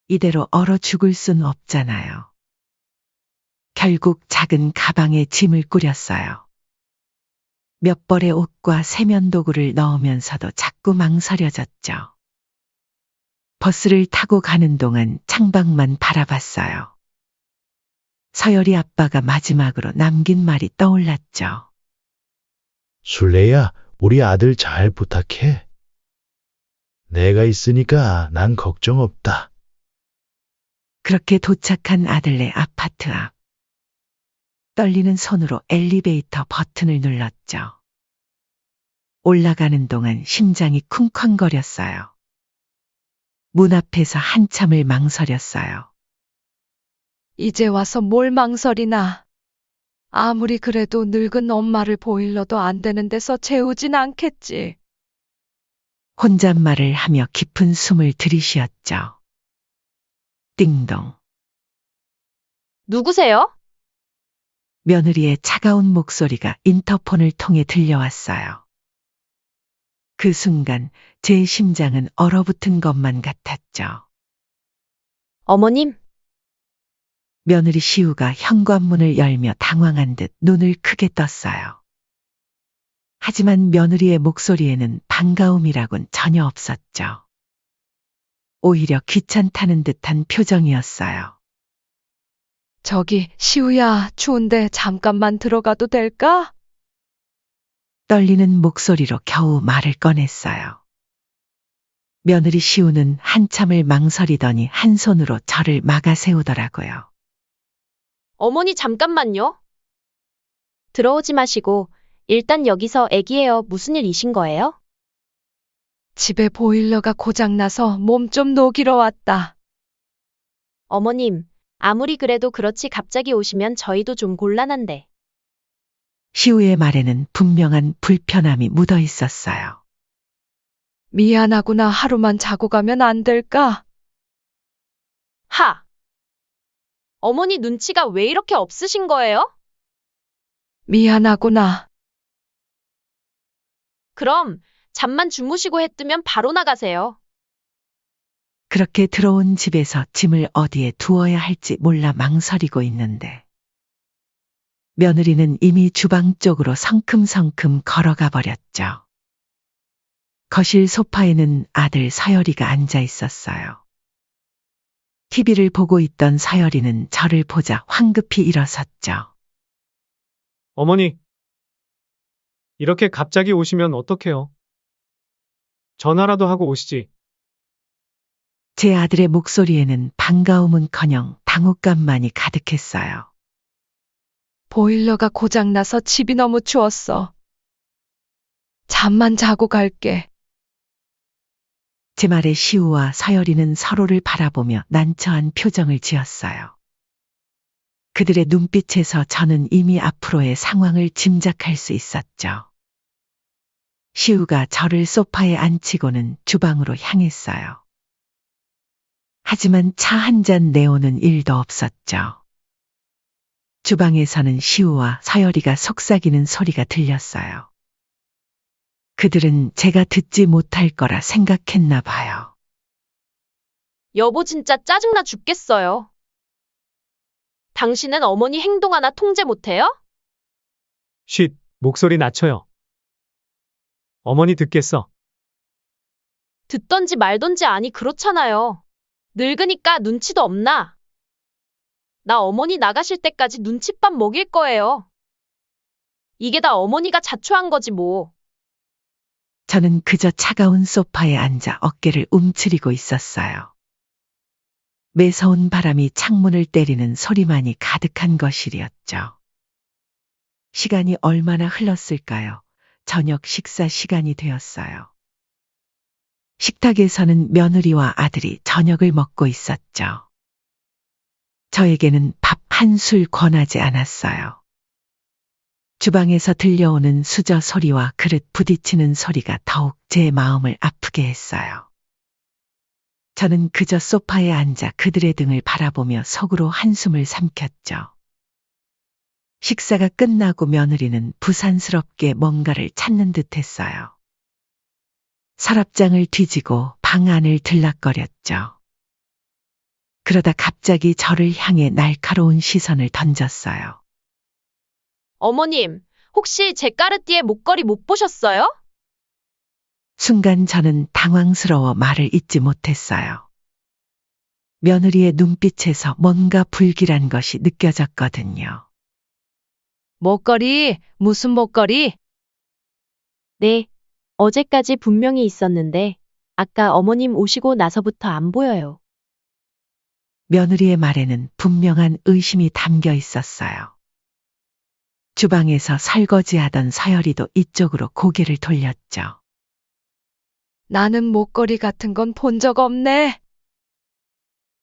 이대로 얼어 죽을 순 없잖아요. 결국 작은 가방에 짐을 꾸렸어요. 몇 벌의 옷과 세면도구를 넣으면서도 자꾸 망설여졌죠. 버스를 타고 가는 동안 창밖만 바라봤어요. 서열이 아빠가 마지막으로 남긴 말이 떠올랐죠. 술래야, 우리 아들 잘 부탁해. 내가 있으니까 난 걱정 없다. 그렇게 도착한 아들네 아파트 앞. 떨리는 손으로 엘리베이터 버튼을 눌렀죠. 올라가는 동안 심장이 쿵쾅거렸어요. 문 앞에서 한참을 망설였어요. 이제 와서 뭘 망설이나. 아무리 그래도 늙은 엄마를 보일러도 안 되는 데서 재우진 않겠지. 혼잣말을 하며 깊은 숨을 들이쉬었죠. 띵동. 누구세요? 며느리의 차가운 목소리가 인터폰을 통해 들려왔어요. 그 순간 제 심장은 얼어붙은 것만 같았죠. 어머님, 며느리 시우가 현관문을 열며 당황한 듯 눈을 크게 떴어요. 하지만 며느리의 목소리에는 반가움이라곤 전혀 없었죠. 오히려 귀찮다는 듯한 표정이었어요. 저기, 시우야, 추운데 잠깐만 들어가도 될까? 떨리는 목소리로 겨우 말을 꺼냈어요. 며느리 시우는 한참을 망설이더니 한 손으로 저를 막아 세우더라고요. 어머니 잠깐만요. 들어오지 마시고 일단 여기서 애기예요. 무슨 일이신 거예요? 집에 보일러가 고장나서 몸 좀 녹이러 왔다. 어머님, 아무리 그래도 그렇지 갑자기 오시면 저희도 좀 곤란한데. 시우의 말에는 분명한 불편함이 묻어 있었어요. 미안하구나. 하루만 자고 가면 안 될까? 하! 어머니 눈치가 왜 이렇게 없으신 거예요? 미안하구나. 그럼 잠만 주무시고 해 뜨면 바로 나가세요. 그렇게 들어온 집에서 짐을 어디에 두어야 할지 몰라 망설이고 있는데 며느리는 이미 주방 쪽으로 성큼성큼 걸어가 버렸죠. 거실 소파에는 아들 서열이가 앉아 있었어요. TV를 보고 있던 서열이는 저를 보자 황급히 일어섰죠. 어머니, 이렇게 갑자기 오시면 어떡해요? 전화라도 하고 오시지. 제 아들의 목소리에는 반가움은커녕 당혹감만이 가득했어요. 보일러가 고장나서 집이 너무 추웠어. 잠만 자고 갈게. 제 말에 시우와 서열이는 서로를 바라보며 난처한 표정을 지었어요. 그들의 눈빛에서 저는 이미 앞으로의 상황을 짐작할 수 있었죠. 시우가 저를 소파에 앉히고는 주방으로 향했어요. 하지만 차 한 잔 내오는 일도 없었죠. 주방에서는 시우와 서열이가 속삭이는 소리가 들렸어요. 그들은 제가 듣지 못할 거라 생각했나 봐요. 여보 진짜 짜증나 죽겠어요. 당신은 어머니 행동 하나 통제 못해요? 쉿, 목소리 낮춰요. 어머니 듣겠어. 듣던지 말던지 아니 그렇잖아요. 늙으니까 눈치도 없나? 나 어머니 나가실 때까지 눈칫밥 먹일 거예요. 이게 다 어머니가 자초한 거지 뭐. 저는 그저 차가운 소파에 앉아 어깨를 움츠리고 있었어요. 매서운 바람이 창문을 때리는 소리만이 가득한 거실이었죠. 시간이 얼마나 흘렀을까요? 저녁 식사 시간이 되었어요. 식탁에서는 며느리와 아들이 저녁을 먹고 있었죠. 저에게는 밥 한 술 권하지 않았어요. 주방에서 들려오는 수저 소리와 그릇 부딪히는 소리가 더욱 제 마음을 아프게 했어요. 저는 그저 소파에 앉아 그들의 등을 바라보며 속으로 한숨을 삼켰죠. 식사가 끝나고 며느리는 부산스럽게 뭔가를 찾는 듯 했어요. 서랍장을 뒤지고 방 안을 들락거렸죠. 그러다 갑자기 저를 향해 날카로운 시선을 던졌어요. 어머님, 혹시 제 까르띠에 목걸이 못 보셨어요? 순간 저는 당황스러워 말을 잇지 못했어요. 며느리의 눈빛에서 뭔가 불길한 것이 느껴졌거든요. 목걸이? 무슨 목걸이? 네, 어제까지 분명히 있었는데 아까 어머님 오시고 나서부터 안 보여요. 며느리의 말에는 분명한 의심이 담겨 있었어요. 주방에서 설거지하던 서열이도 이쪽으로 고개를 돌렸죠. 나는 목걸이 같은 건 본 적 없네.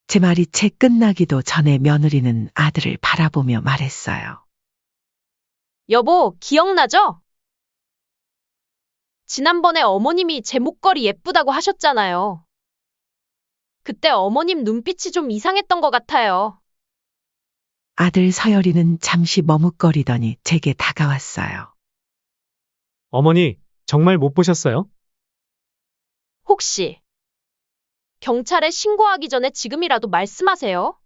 제 말이 채 끝나기도 전에 며느리는 아들을 바라보며 말했어요. 여보, 기억나죠? 지난번에 어머님이 제 목걸이 예쁘다고 하셨잖아요. 그때 어머님 눈빛이 좀 이상했던 것 같아요. 아들 서열이는 잠시 머뭇거리더니 제게 다가왔어요. 어머니, 정말 못 보셨어요? 혹시 경찰에 신고하기 전에 지금이라도 말씀하세요.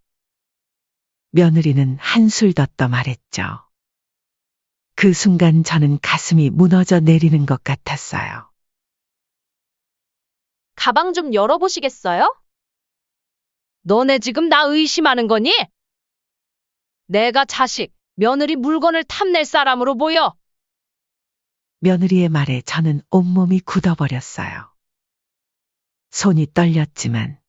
며느리는 한술 더 떠 말했죠. 그 순간 저는 가슴이 무너져 내리는 것 같았어요. 가방 좀 열어보시겠어요? 너네 지금 나 의심하는 거니? 내가 자식, 며느리 물건을 탐낼 사람으로 보여. 며느리의 말에 저는 온몸이 굳어버렸어요. 손이 떨렸지만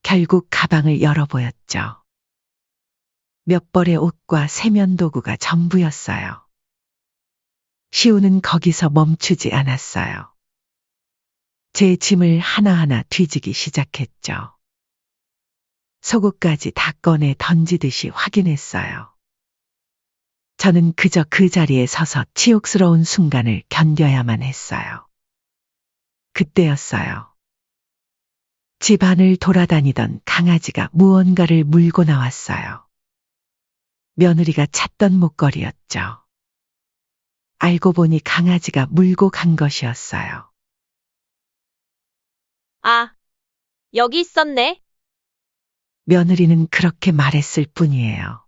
결국 가방을 열어보였죠. 몇 벌의 옷과 세면도구가 전부였어요. 시우는 거기서 멈추지 않았어요. 제 짐을 하나하나 뒤지기 시작했죠. 속옷까지 다 꺼내 던지듯이 확인했어요. 저는 그저 그 자리에 서서 치욕스러운 순간을 견뎌야만 했어요. 그때였어요. 집 안을 돌아다니던 강아지가 무언가를 물고 나왔어요. 며느리가 찾던 목걸이였죠. 알고 보니 강아지가 물고 간 것이었어요. 아, 여기 있었네. 며느리는 그렇게 말했을 뿐이에요.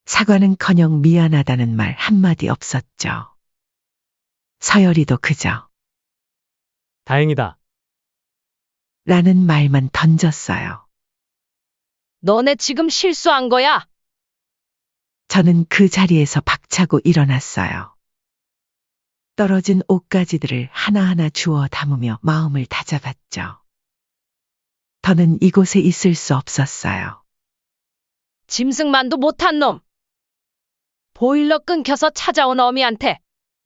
사과는커녕 미안하다는 말 한마디 없었죠. 서열이도 그저 다행이다. 라는 말만 던졌어요. 너네 지금 실수한 거야. 저는 그 자리에서 박차고 일어났어요. 떨어진 옷가지들을 하나하나 주워 담으며 마음을 다잡았죠. 더는 이곳에 있을 수 없었어요. 짐승만도 못한 놈. 보일러 끊겨서 찾아온 어미한테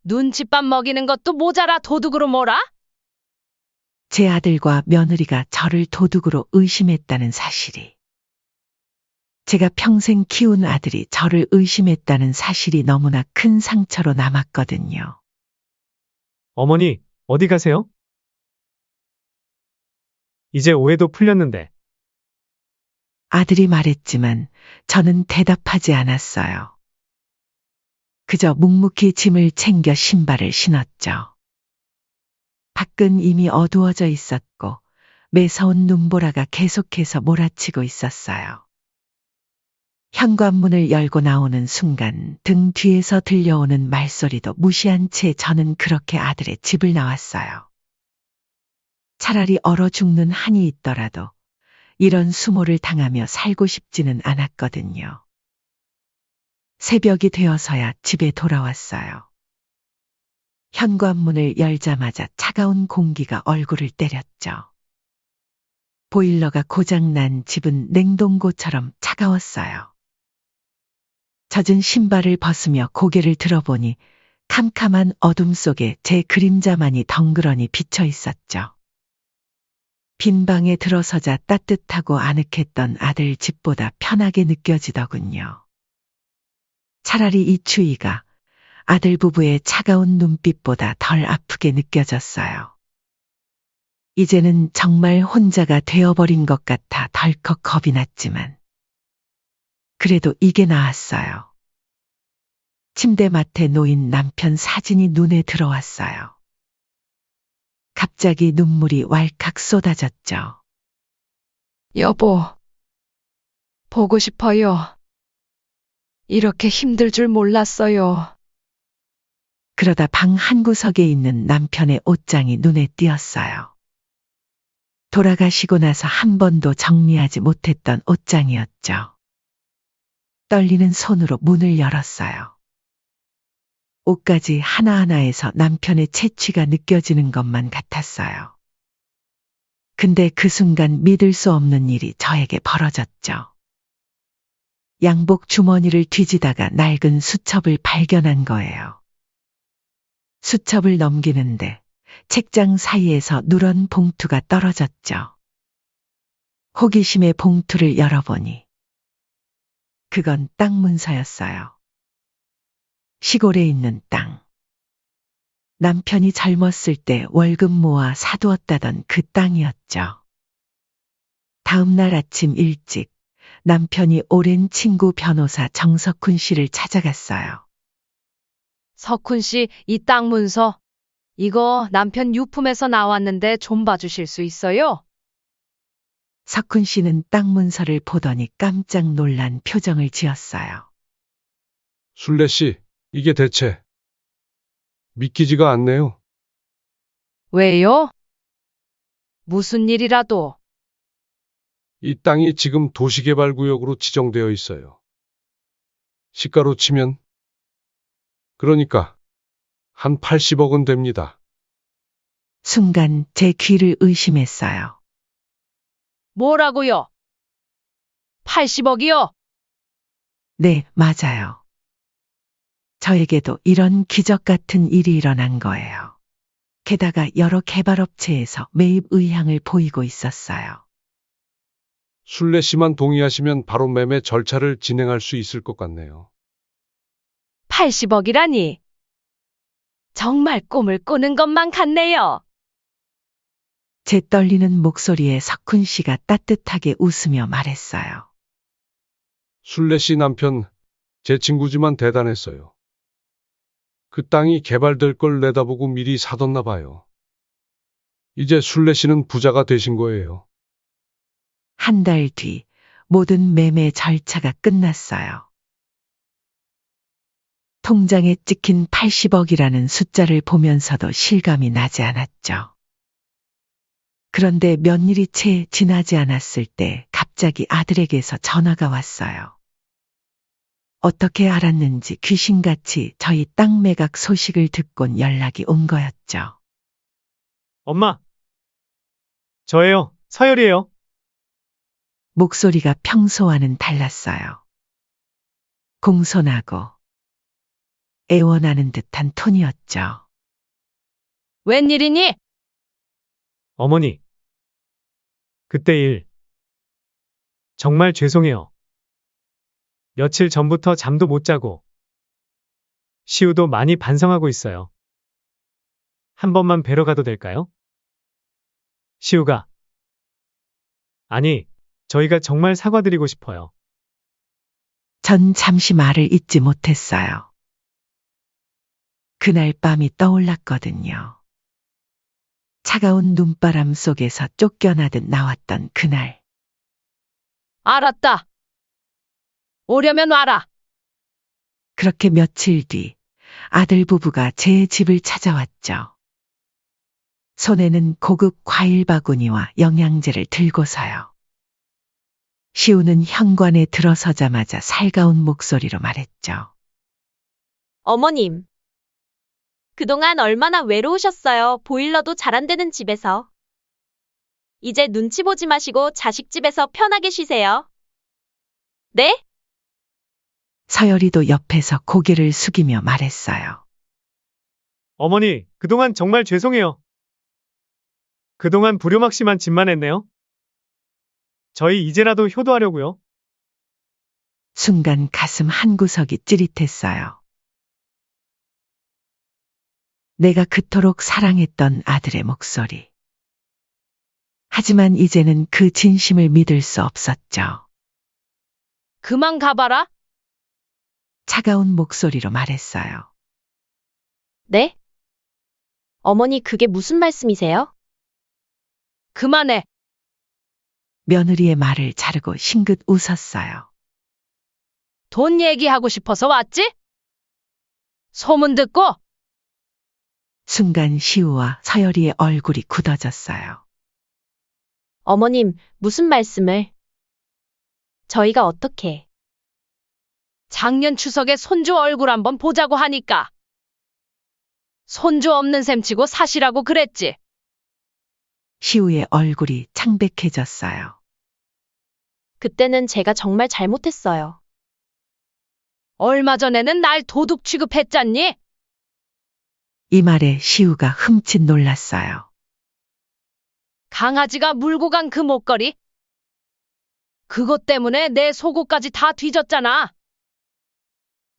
눈칫밥 먹이는 것도 모자라 도둑으로 몰아? 제 아들과 며느리가 저를 도둑으로 의심했다는 사실이, 제가 평생 키운 아들이 저를 의심했다는 사실이 너무나 큰 상처로 남았거든요. 어머니, 어디 가세요? 이제 오해도 풀렸는데. 아들이 말했지만 저는 대답하지 않았어요. 그저 묵묵히 짐을 챙겨 신발을 신었죠. 밖은 이미 어두워져 있었고 매서운 눈보라가 계속해서 몰아치고 있었어요. 현관문을 열고 나오는 순간 등 뒤에서 들려오는 말소리도 무시한 채 저는 그렇게 아들의 집을 나왔어요. 차라리 얼어 죽는 한이 있더라도 이런 수모를 당하며 살고 싶지는 않았거든요. 새벽이 되어서야 집에 돌아왔어요. 현관문을 열자마자 차가운 공기가 얼굴을 때렸죠. 보일러가 고장난 집은 냉동고처럼 차가웠어요. 젖은 신발을 벗으며 고개를 들어보니 캄캄한 어둠 속에 제 그림자만이 덩그러니 비쳐 있었죠. 빈 방에 들어서자 따뜻하고 아늑했던 아들 집보다 편하게 느껴지더군요. 차라리 이 추위가 아들 부부의 차가운 눈빛보다 덜 아프게 느껴졌어요. 이제는 정말 혼자가 되어버린 것 같아 덜컥 겁이 났지만 그래도 이게 나았어요. 침대맡에 놓인 남편 사진이 눈에 들어왔어요. 갑자기 눈물이 왈칵 쏟아졌죠. 여보, 보고 싶어요. 이렇게 힘들 줄 몰랐어요. 그러다 방 한구석에 있는 남편의 옷장이 눈에 띄었어요. 돌아가시고 나서 한 번도 정리하지 못했던 옷장이었죠. 떨리는 손으로 문을 열었어요. 옷가지 하나하나에서 남편의 채취가 느껴지는 것만 같았어요. 근데 그 순간 믿을 수 없는 일이 저에게 벌어졌죠. 양복 주머니를 뒤지다가 낡은 수첩을 발견한 거예요. 수첩을 넘기는데 책장 사이에서 누런 봉투가 떨어졌죠. 호기심에 봉투를 열어보니 그건 땅 문서였어요. 시골에 있는 땅. 남편이 젊었을 때 월급 모아 사두었다던 그 땅이었죠. 다음 날 아침 일찍 남편이 오랜 친구 변호사 정석훈 씨를 찾아갔어요. 석훈 씨, 이 땅 문서. 이거 남편 유품에서 나왔는데 좀 봐주실 수 있어요? 석훈 씨는 땅 문서를 보더니 깜짝 놀란 표정을 지었어요. 순례 씨, 이게 대체 믿기지가 않네요. 왜요? 무슨 일이라도. 이 땅이 지금 도시개발구역으로 지정되어 있어요. 시가로 치면 그러니까 한 80억은 됩니다. 순간 제 귀를 의심했어요. 뭐라고요? 80억이요? 네, 맞아요. 저에게도 이런 기적 같은 일이 일어난 거예요. 게다가 여러 개발업체에서 매입 의향을 보이고 있었어요. 순례 씨만 동의하시면 바로 매매 절차를 진행할 수 있을 것 같네요. 80억이라니. 정말 꿈을 꾸는 것만 같네요. 제 떨리는 목소리에 석훈 씨가 따뜻하게 웃으며 말했어요. 순례 씨 남편, 제 친구지만 대단했어요. 그 땅이 개발될 걸 내다보고 미리 사뒀나 봐요. 이제 순례 씨는 부자가 되신 거예요. 한 달 뒤 모든 매매 절차가 끝났어요. 통장에 찍힌 80억이라는 숫자를 보면서도 실감이 나지 않았죠. 그런데 며칠이 채 지나지 않았을 때 갑자기 아들에게서 전화가 왔어요. 어떻게 알았는지 귀신같이 저희 땅 매각 소식을 듣곤 연락이 온 거였죠. 엄마. 저예요. 서열이에요. 목소리가 평소와는 달랐어요. 공손하고 애원하는 듯한 톤이었죠. 웬일이니? 어머니. 그때 일. 정말 죄송해요. 며칠 전부터 잠도 못 자고. 시우도 많이 반성하고 있어요. 한 번만 뵈러 가도 될까요? 시우가. 아니, 저희가 정말 사과드리고 싶어요. 전 잠시 말을 잇지 못했어요. 그날 밤이 떠올랐거든요. 차가운 눈바람 속에서 쫓겨나듯 나왔던 그날. 알았다. 오려면 와라. 그렇게 며칠 뒤 아들 부부가 제 집을 찾아왔죠. 손에는 고급 과일 바구니와 영양제를 들고서요. 시우는 현관에 들어서자마자 살가운 목소리로 말했죠. 어머님. 그동안 얼마나 외로우셨어요. 보일러도 잘 안 되는 집에서. 이제 눈치 보지 마시고 자식 집에서 편하게 쉬세요. 네? 서열이도 옆에서 고개를 숙이며 말했어요. 어머니, 그동안 정말 죄송해요. 그동안 불효막심한 짓만 했네요. 저희 이제라도 효도하려고요. 순간 가슴 한구석이 찌릿했어요. 내가 그토록 사랑했던 아들의 목소리. 하지만 이제는 그 진심을 믿을 수 없었죠. 그만 가봐라. 차가운 목소리로 말했어요. 네? 어머니 그게 무슨 말씀이세요? 그만해. 며느리의 말을 자르고 싱긋 웃었어요. 돈 얘기하고 싶어서 왔지? 소문 듣고? 순간 시우와 서열이의 얼굴이 굳어졌어요. 어머님, 무슨 말씀을? 저희가 어떻게? 작년 추석에 손주 얼굴 한번 보자고 하니까. 손주 없는 셈 치고 사시라고 그랬지. 시우의 얼굴이 창백해졌어요. 그때는 제가 정말 잘못했어요. 얼마 전에는 날 도둑 취급했잖니? 이 말에 시우가 흠칫 놀랐어요. 강아지가 물고 간 그 목걸이? 그것 때문에 내 속옷까지 다 뒤졌잖아.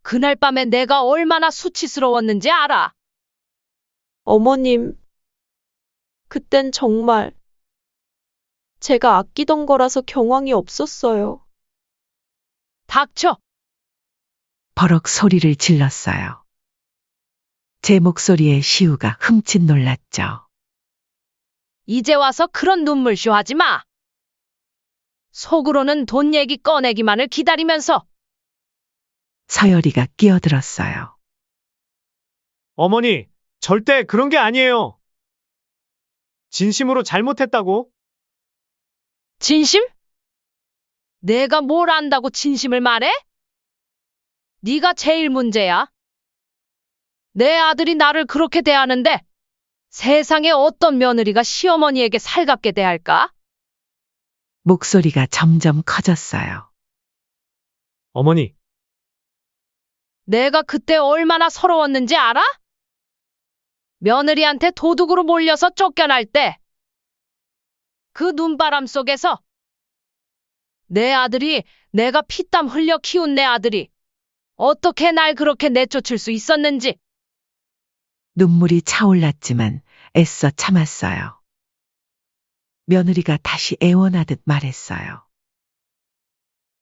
그날 밤에 내가 얼마나 수치스러웠는지 알아? 어머님, 그땐 정말 제가 아끼던 거라서 경황이 없었어요. 닥쳐! 버럭 소리를 질렀어요. 제 목소리에 시우가 흠칫 놀랐죠. 이제 와서 그런 눈물쇼 하지 마. 속으로는 돈 얘기 꺼내기만을 기다리면서. 서열이가 끼어들었어요. 어머니, 절대 그런 게 아니에요. 진심으로 잘못했다고? 진심? 내가 뭘 안다고 진심을 말해? 네가 제일 문제야. 내 아들이 나를 그렇게 대하는데 세상에 어떤 며느리가 시어머니에게 살갑게 대할까? 목소리가 점점 커졌어요. 어머니, 내가 그때 얼마나 서러웠는지 알아? 며느리한테 도둑으로 몰려서 쫓겨날 때 그 눈바람 속에서 내 아들이, 내가 피땀 흘려 키운 내 아들이 어떻게 날 그렇게 내쫓을 수 있었는지. 눈물이 차올랐지만 애써 참았어요. 며느리가 다시 애원하듯 말했어요.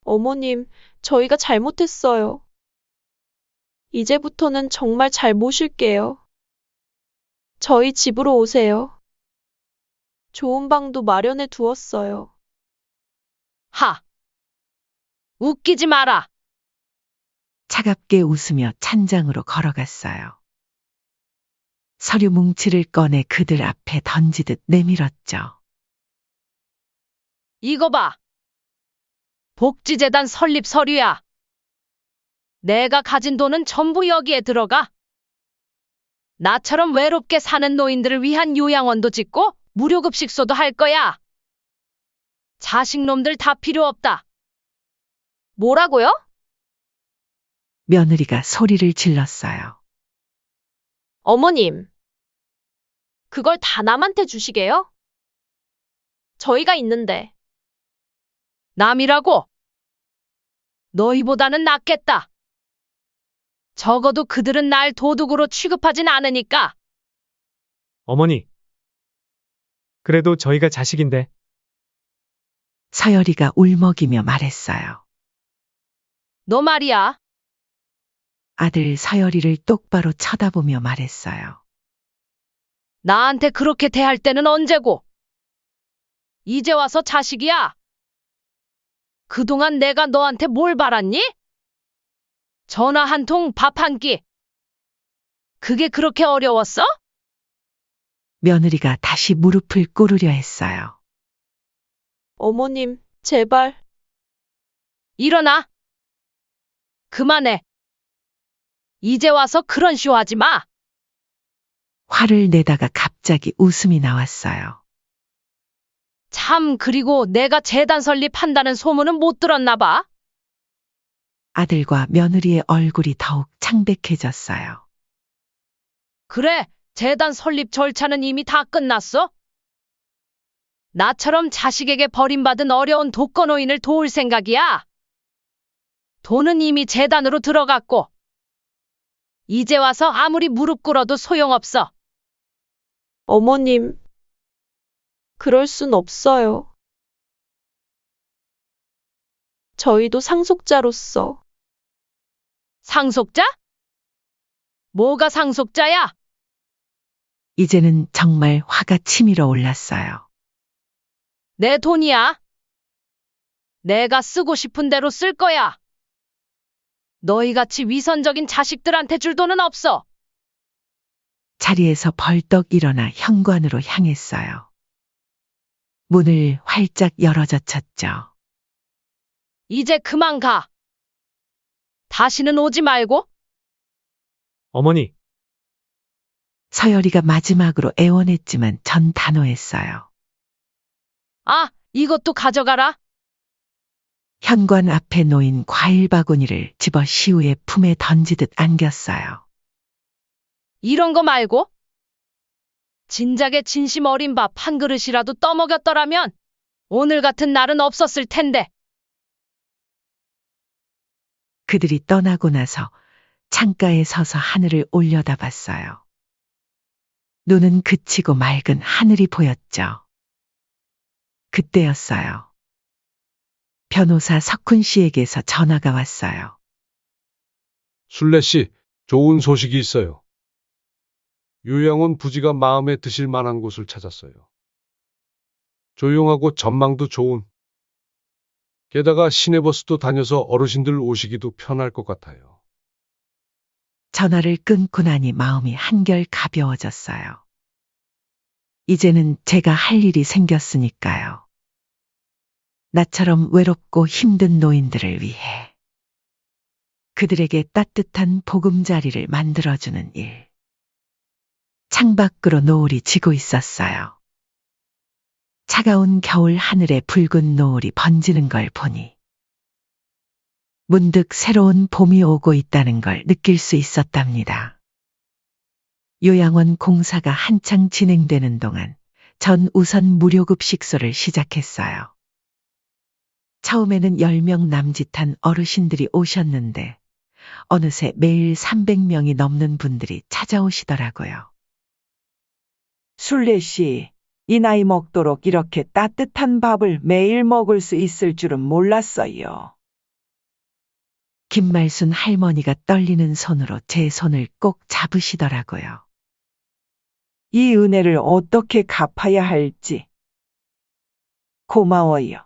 어머님, 저희가 잘못했어요. 이제부터는 정말 잘 모실게요. 저희 집으로 오세요. 좋은 방도 마련해 두었어요. 하! 웃기지 마라. 차갑게 웃으며 찬장으로 걸어갔어요. 서류 뭉치를 꺼내 그들 앞에 던지듯 내밀었죠. 이거 봐. 복지재단 설립 서류야. 내가 가진 돈은 전부 여기에 들어가. 나처럼 외롭게 사는 노인들을 위한 요양원도 짓고 무료급식소도 할 거야. 자식놈들 다 필요 없다. 뭐라고요? 며느리가 소리를 질렀어요. 어머님, 그걸 다 남한테 주시게요? 저희가 있는데. 남이라고? 너희보다는 낫겠다. 적어도 그들은 날 도둑으로 취급하진 않으니까. 어머니. 그래도 저희가 자식인데. 서열이가 울먹이며 말했어요. 너 말이야. 아들 서열이를 똑바로 쳐다보며 말했어요. 나한테 그렇게 대할 때는 언제고? 이제 와서 자식이야. 그동안 내가 너한테 뭘 바랐니? 전화 한 통, 밥 한 끼. 그게 그렇게 어려웠어? 며느리가 다시 무릎을 꿇으려 했어요. 어머님, 제발. 일어나. 그만해. 이제 와서 그런 쇼 하지 마. 화를 내다가 갑자기 웃음이 나왔어요. 참, 그리고 내가 재단 설립한다는 소문은 못 들었나 봐. 아들과 며느리의 얼굴이 더욱 창백해졌어요. 그래, 재단 설립 절차는 이미 다 끝났어? 나처럼 자식에게 버림받은 어려운 독거노인을 도울 생각이야. 돈은 이미 재단으로 들어갔고, 이제 와서 아무리 무릎 꿇어도 소용없어. 어머님, 그럴 순 없어요. 저희도 상속자로서. 상속자? 뭐가 상속자야? 이제는 정말 화가 치밀어 올랐어요. 내 돈이야. 내가 쓰고 싶은 대로 쓸 거야. 너희같이 위선적인 자식들한테 줄 돈은 없어. 자리에서 벌떡 일어나 현관으로 향했어요. 문을 활짝 열어젖혔죠. 이제 그만 가. 다시는 오지 말고. 어머니. 서열이가 마지막으로 애원했지만 전 단호했어요. 아, 이것도 가져가라. 현관 앞에 놓인 과일 바구니를 집어 시우의 품에 던지듯 안겼어요. 이런 거 말고 진작에 진심 어린 밥 한 그릇이라도 떠먹였더라면 오늘 같은 날은 없었을 텐데. 그들이 떠나고 나서 창가에 서서 하늘을 올려다봤어요. 눈은 그치고 맑은 하늘이 보였죠. 그때였어요. 변호사 석훈 씨에게서 전화가 왔어요. 순례 씨, 좋은 소식이 있어요. 요양원 부지가 마음에 드실 만한 곳을 찾았어요. 조용하고 전망도 좋은. 게다가 시내버스도 다녀서 어르신들 오시기도 편할 것 같아요. 전화를 끊고 나니 마음이 한결 가벼워졌어요. 이제는 제가 할 일이 생겼으니까요. 나처럼 외롭고 힘든 노인들을 위해 그들에게 따뜻한 보금자리를 만들어주는 일. 창밖으로 노을이 지고 있었어요. 차가운 겨울 하늘에 붉은 노을이 번지는 걸 보니 문득 새로운 봄이 오고 있다는 걸 느낄 수 있었답니다. 요양원 공사가 한창 진행되는 동안 전 우선 무료급식소를 시작했어요. 처음에는 10명 남짓한 어르신들이 오셨는데 어느새 매일 300명이 넘는 분들이 찾아오시더라고요. 순례 씨, 이 나이 먹도록 이렇게 따뜻한 밥을 매일 먹을 수 있을 줄은 몰랐어요. 김말순 할머니가 떨리는 손으로 제 손을 꼭 잡으시더라고요. 이 은혜를 어떻게 갚아야 할지. 고마워요.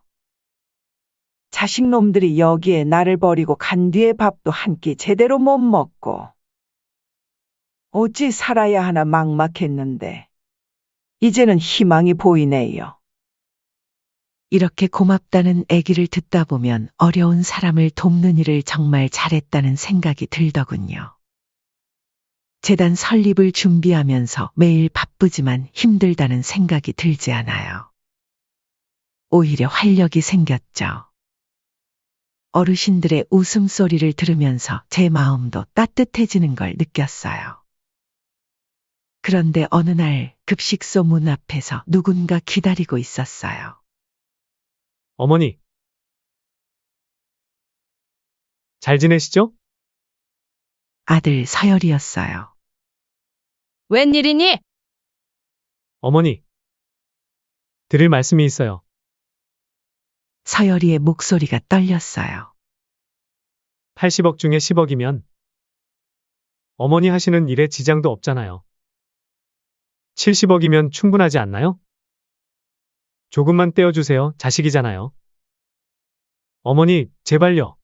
자식놈들이 여기에 나를 버리고 간 뒤에 밥도 한 끼 제대로 못 먹고 어찌 살아야 하나 막막했는데 이제는 희망이 보이네요. 이렇게 고맙다는 얘기를 듣다 보면 어려운 사람을 돕는 일을 정말 잘했다는 생각이 들더군요. 재단 설립을 준비하면서 매일 바쁘지만 힘들다는 생각이 들지 않아요. 오히려 활력이 생겼죠. 어르신들의 웃음소리를 들으면서 제 마음도 따뜻해지는 걸 느꼈어요. 그런데 어느 날 급식소 문 앞에서 누군가 기다리고 있었어요. 어머니. 잘 지내시죠? 아들 서열이었어요. 웬일이니? 어머니. 드릴 말씀이 있어요. 서열이의 목소리가 떨렸어요. 80억 중에 10억이면 어머니 하시는 일에 지장도 없잖아요. 70억이면 충분하지 않나요? 조금만 떼어주세요. 자식이잖아요. 어머니, 제발요.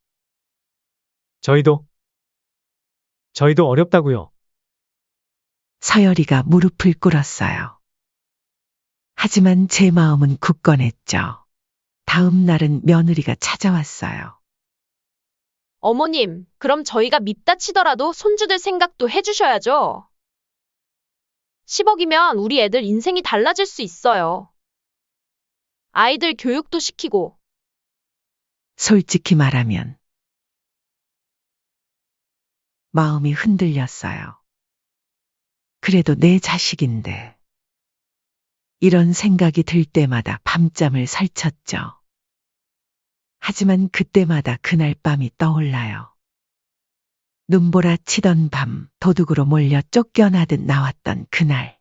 저희도 어렵다고요. 서열이가 무릎을 꿇었어요. 하지만 제 마음은 굳건했죠. 다음 날은 며느리가 찾아왔어요. 어머님, 그럼 저희가 밉다 치더라도 손주들 생각도 해주셔야죠. 10억이면 우리 애들 인생이 달라질 수 있어요. 아이들 교육도 시키고. 솔직히 말하면 마음이 흔들렸어요. 그래도 내 자식인데. 이런 생각이 들 때마다 밤잠을 설쳤죠. 하지만 그때마다 그날 밤이 떠올라요. 눈보라 치던 밤 도둑으로 몰려 쫓겨나듯 나왔던 그날.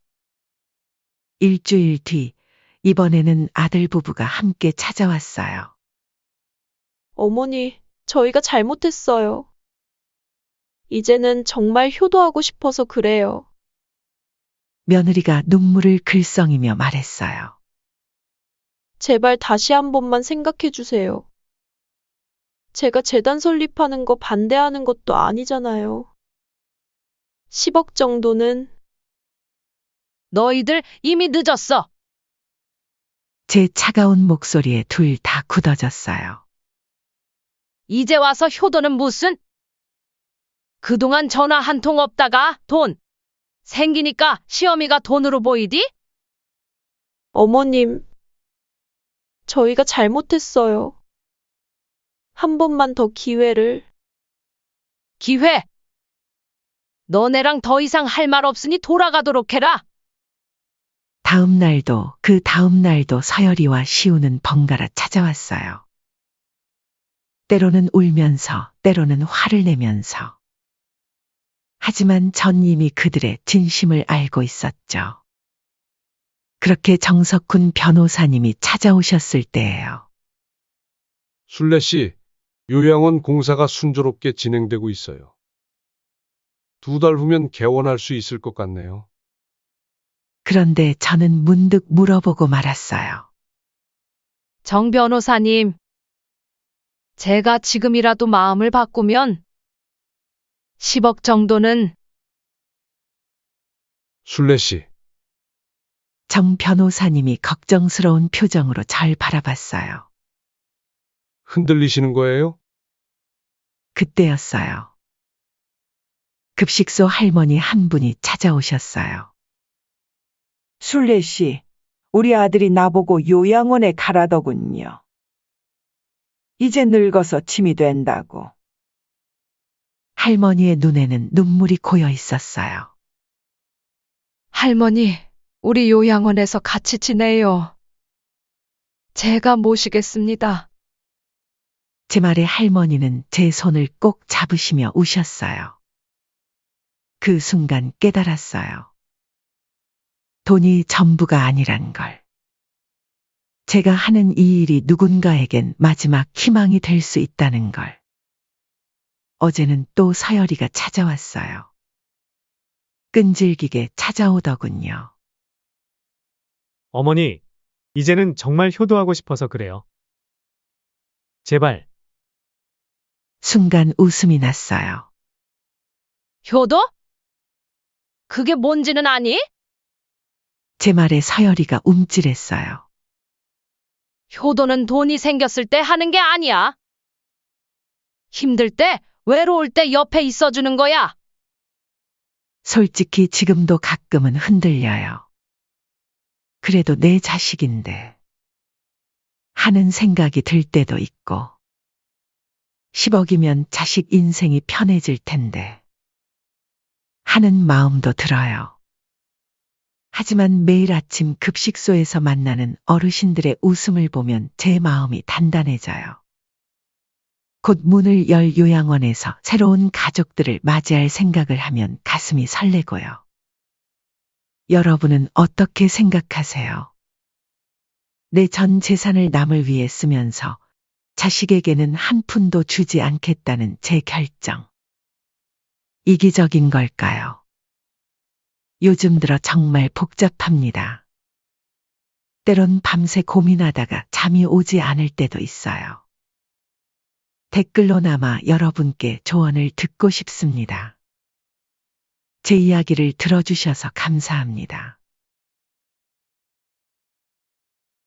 일주일 뒤 이번에는 아들 부부가 함께 찾아왔어요. 어머니, 저희가 잘못했어요. 이제는 정말 효도하고 싶어서 그래요. 며느리가 눈물을 글썽이며 말했어요. 제발 다시 한 번만 생각해 주세요. 제가 재단 설립하는 거 반대하는 것도 아니잖아요. 10억 정도는. 너희들 이미 늦었어. 제 차가운 목소리에 둘 다 굳어졌어요. 이제 와서 효도는 무슨? 그동안 전화 한 통 없다가 돈 생기니까 시어미가 돈으로 보이디? 어머님, 저희가 잘못했어요. 한 번만 더 기회를. 기회! 너네랑 더 이상 할 말 없으니 돌아가도록 해라. 다음 날도 그 다음 날도 서열이와 시우는 번갈아 찾아왔어요. 때로는 울면서, 때로는 화를 내면서. 하지만 전 이미 그들의 진심을 알고 있었죠. 그렇게 정석훈 변호사님이 찾아오셨을 때예요. 순례 씨, 요양원 공사가 순조롭게 진행되고 있어요. 2달 후면 개원할 수 있을 것 같네요. 그런데 저는 문득 물어보고 말았어요. 정 변호사님, 제가 지금이라도 마음을 바꾸면 10억 정도는. 순례 씨, 정 변호사님이 걱정스러운 표정으로 절 바라봤어요. 흔들리시는 거예요? 그때였어요. 급식소 할머니 한 분이 찾아오셨어요. 순례 씨, 우리 아들이 나보고 요양원에 가라더군요. 이제 늙어서 짐이 된다고. 할머니의 눈에는 눈물이 고여 있었어요. 할머니, 우리 요양원에서 같이 지내요. 제가 모시겠습니다. 제 말에 할머니는 제 손을 꼭 잡으시며 우셨어요. 그 순간 깨달았어요. 돈이 전부가 아니란 걸. 제가 하는 이 일이 누군가에겐 마지막 희망이 될 수 있다는 걸. 어제는 또 서열이가 찾아왔어요. 끈질기게 찾아오더군요. 어머니, 이제는 정말 효도하고 싶어서 그래요. 제발. 순간 웃음이 났어요. 효도? 그게 뭔지는 아니? 제 말에 서열이가 움찔했어요. 효도는 돈이 생겼을 때 하는 게 아니야. 힘들 때, 외로울 때 옆에 있어주는 거야. 솔직히 지금도 가끔은 흔들려요. 그래도 내 자식인데. 하는 생각이 들 때도 있고. 10억이면 자식 인생이 편해질 텐데. 하는 마음도 들어요. 하지만 매일 아침 급식소에서 만나는 어르신들의 웃음을 보면 제 마음이 단단해져요. 곧 문을 열 요양원에서 새로운 가족들을 맞이할 생각을 하면 가슴이 설레고요. 여러분은 어떻게 생각하세요? 내 전 재산을 남을 위해 쓰면서 자식에게는 한 푼도 주지 않겠다는 제 결정. 이기적인 걸까요? 요즘 들어 정말 복잡합니다. 때론 밤새 고민하다가 잠이 오지 않을 때도 있어요. 댓글로나마 여러분께 조언을 듣고 싶습니다. 제 이야기를 들어주셔서 감사합니다.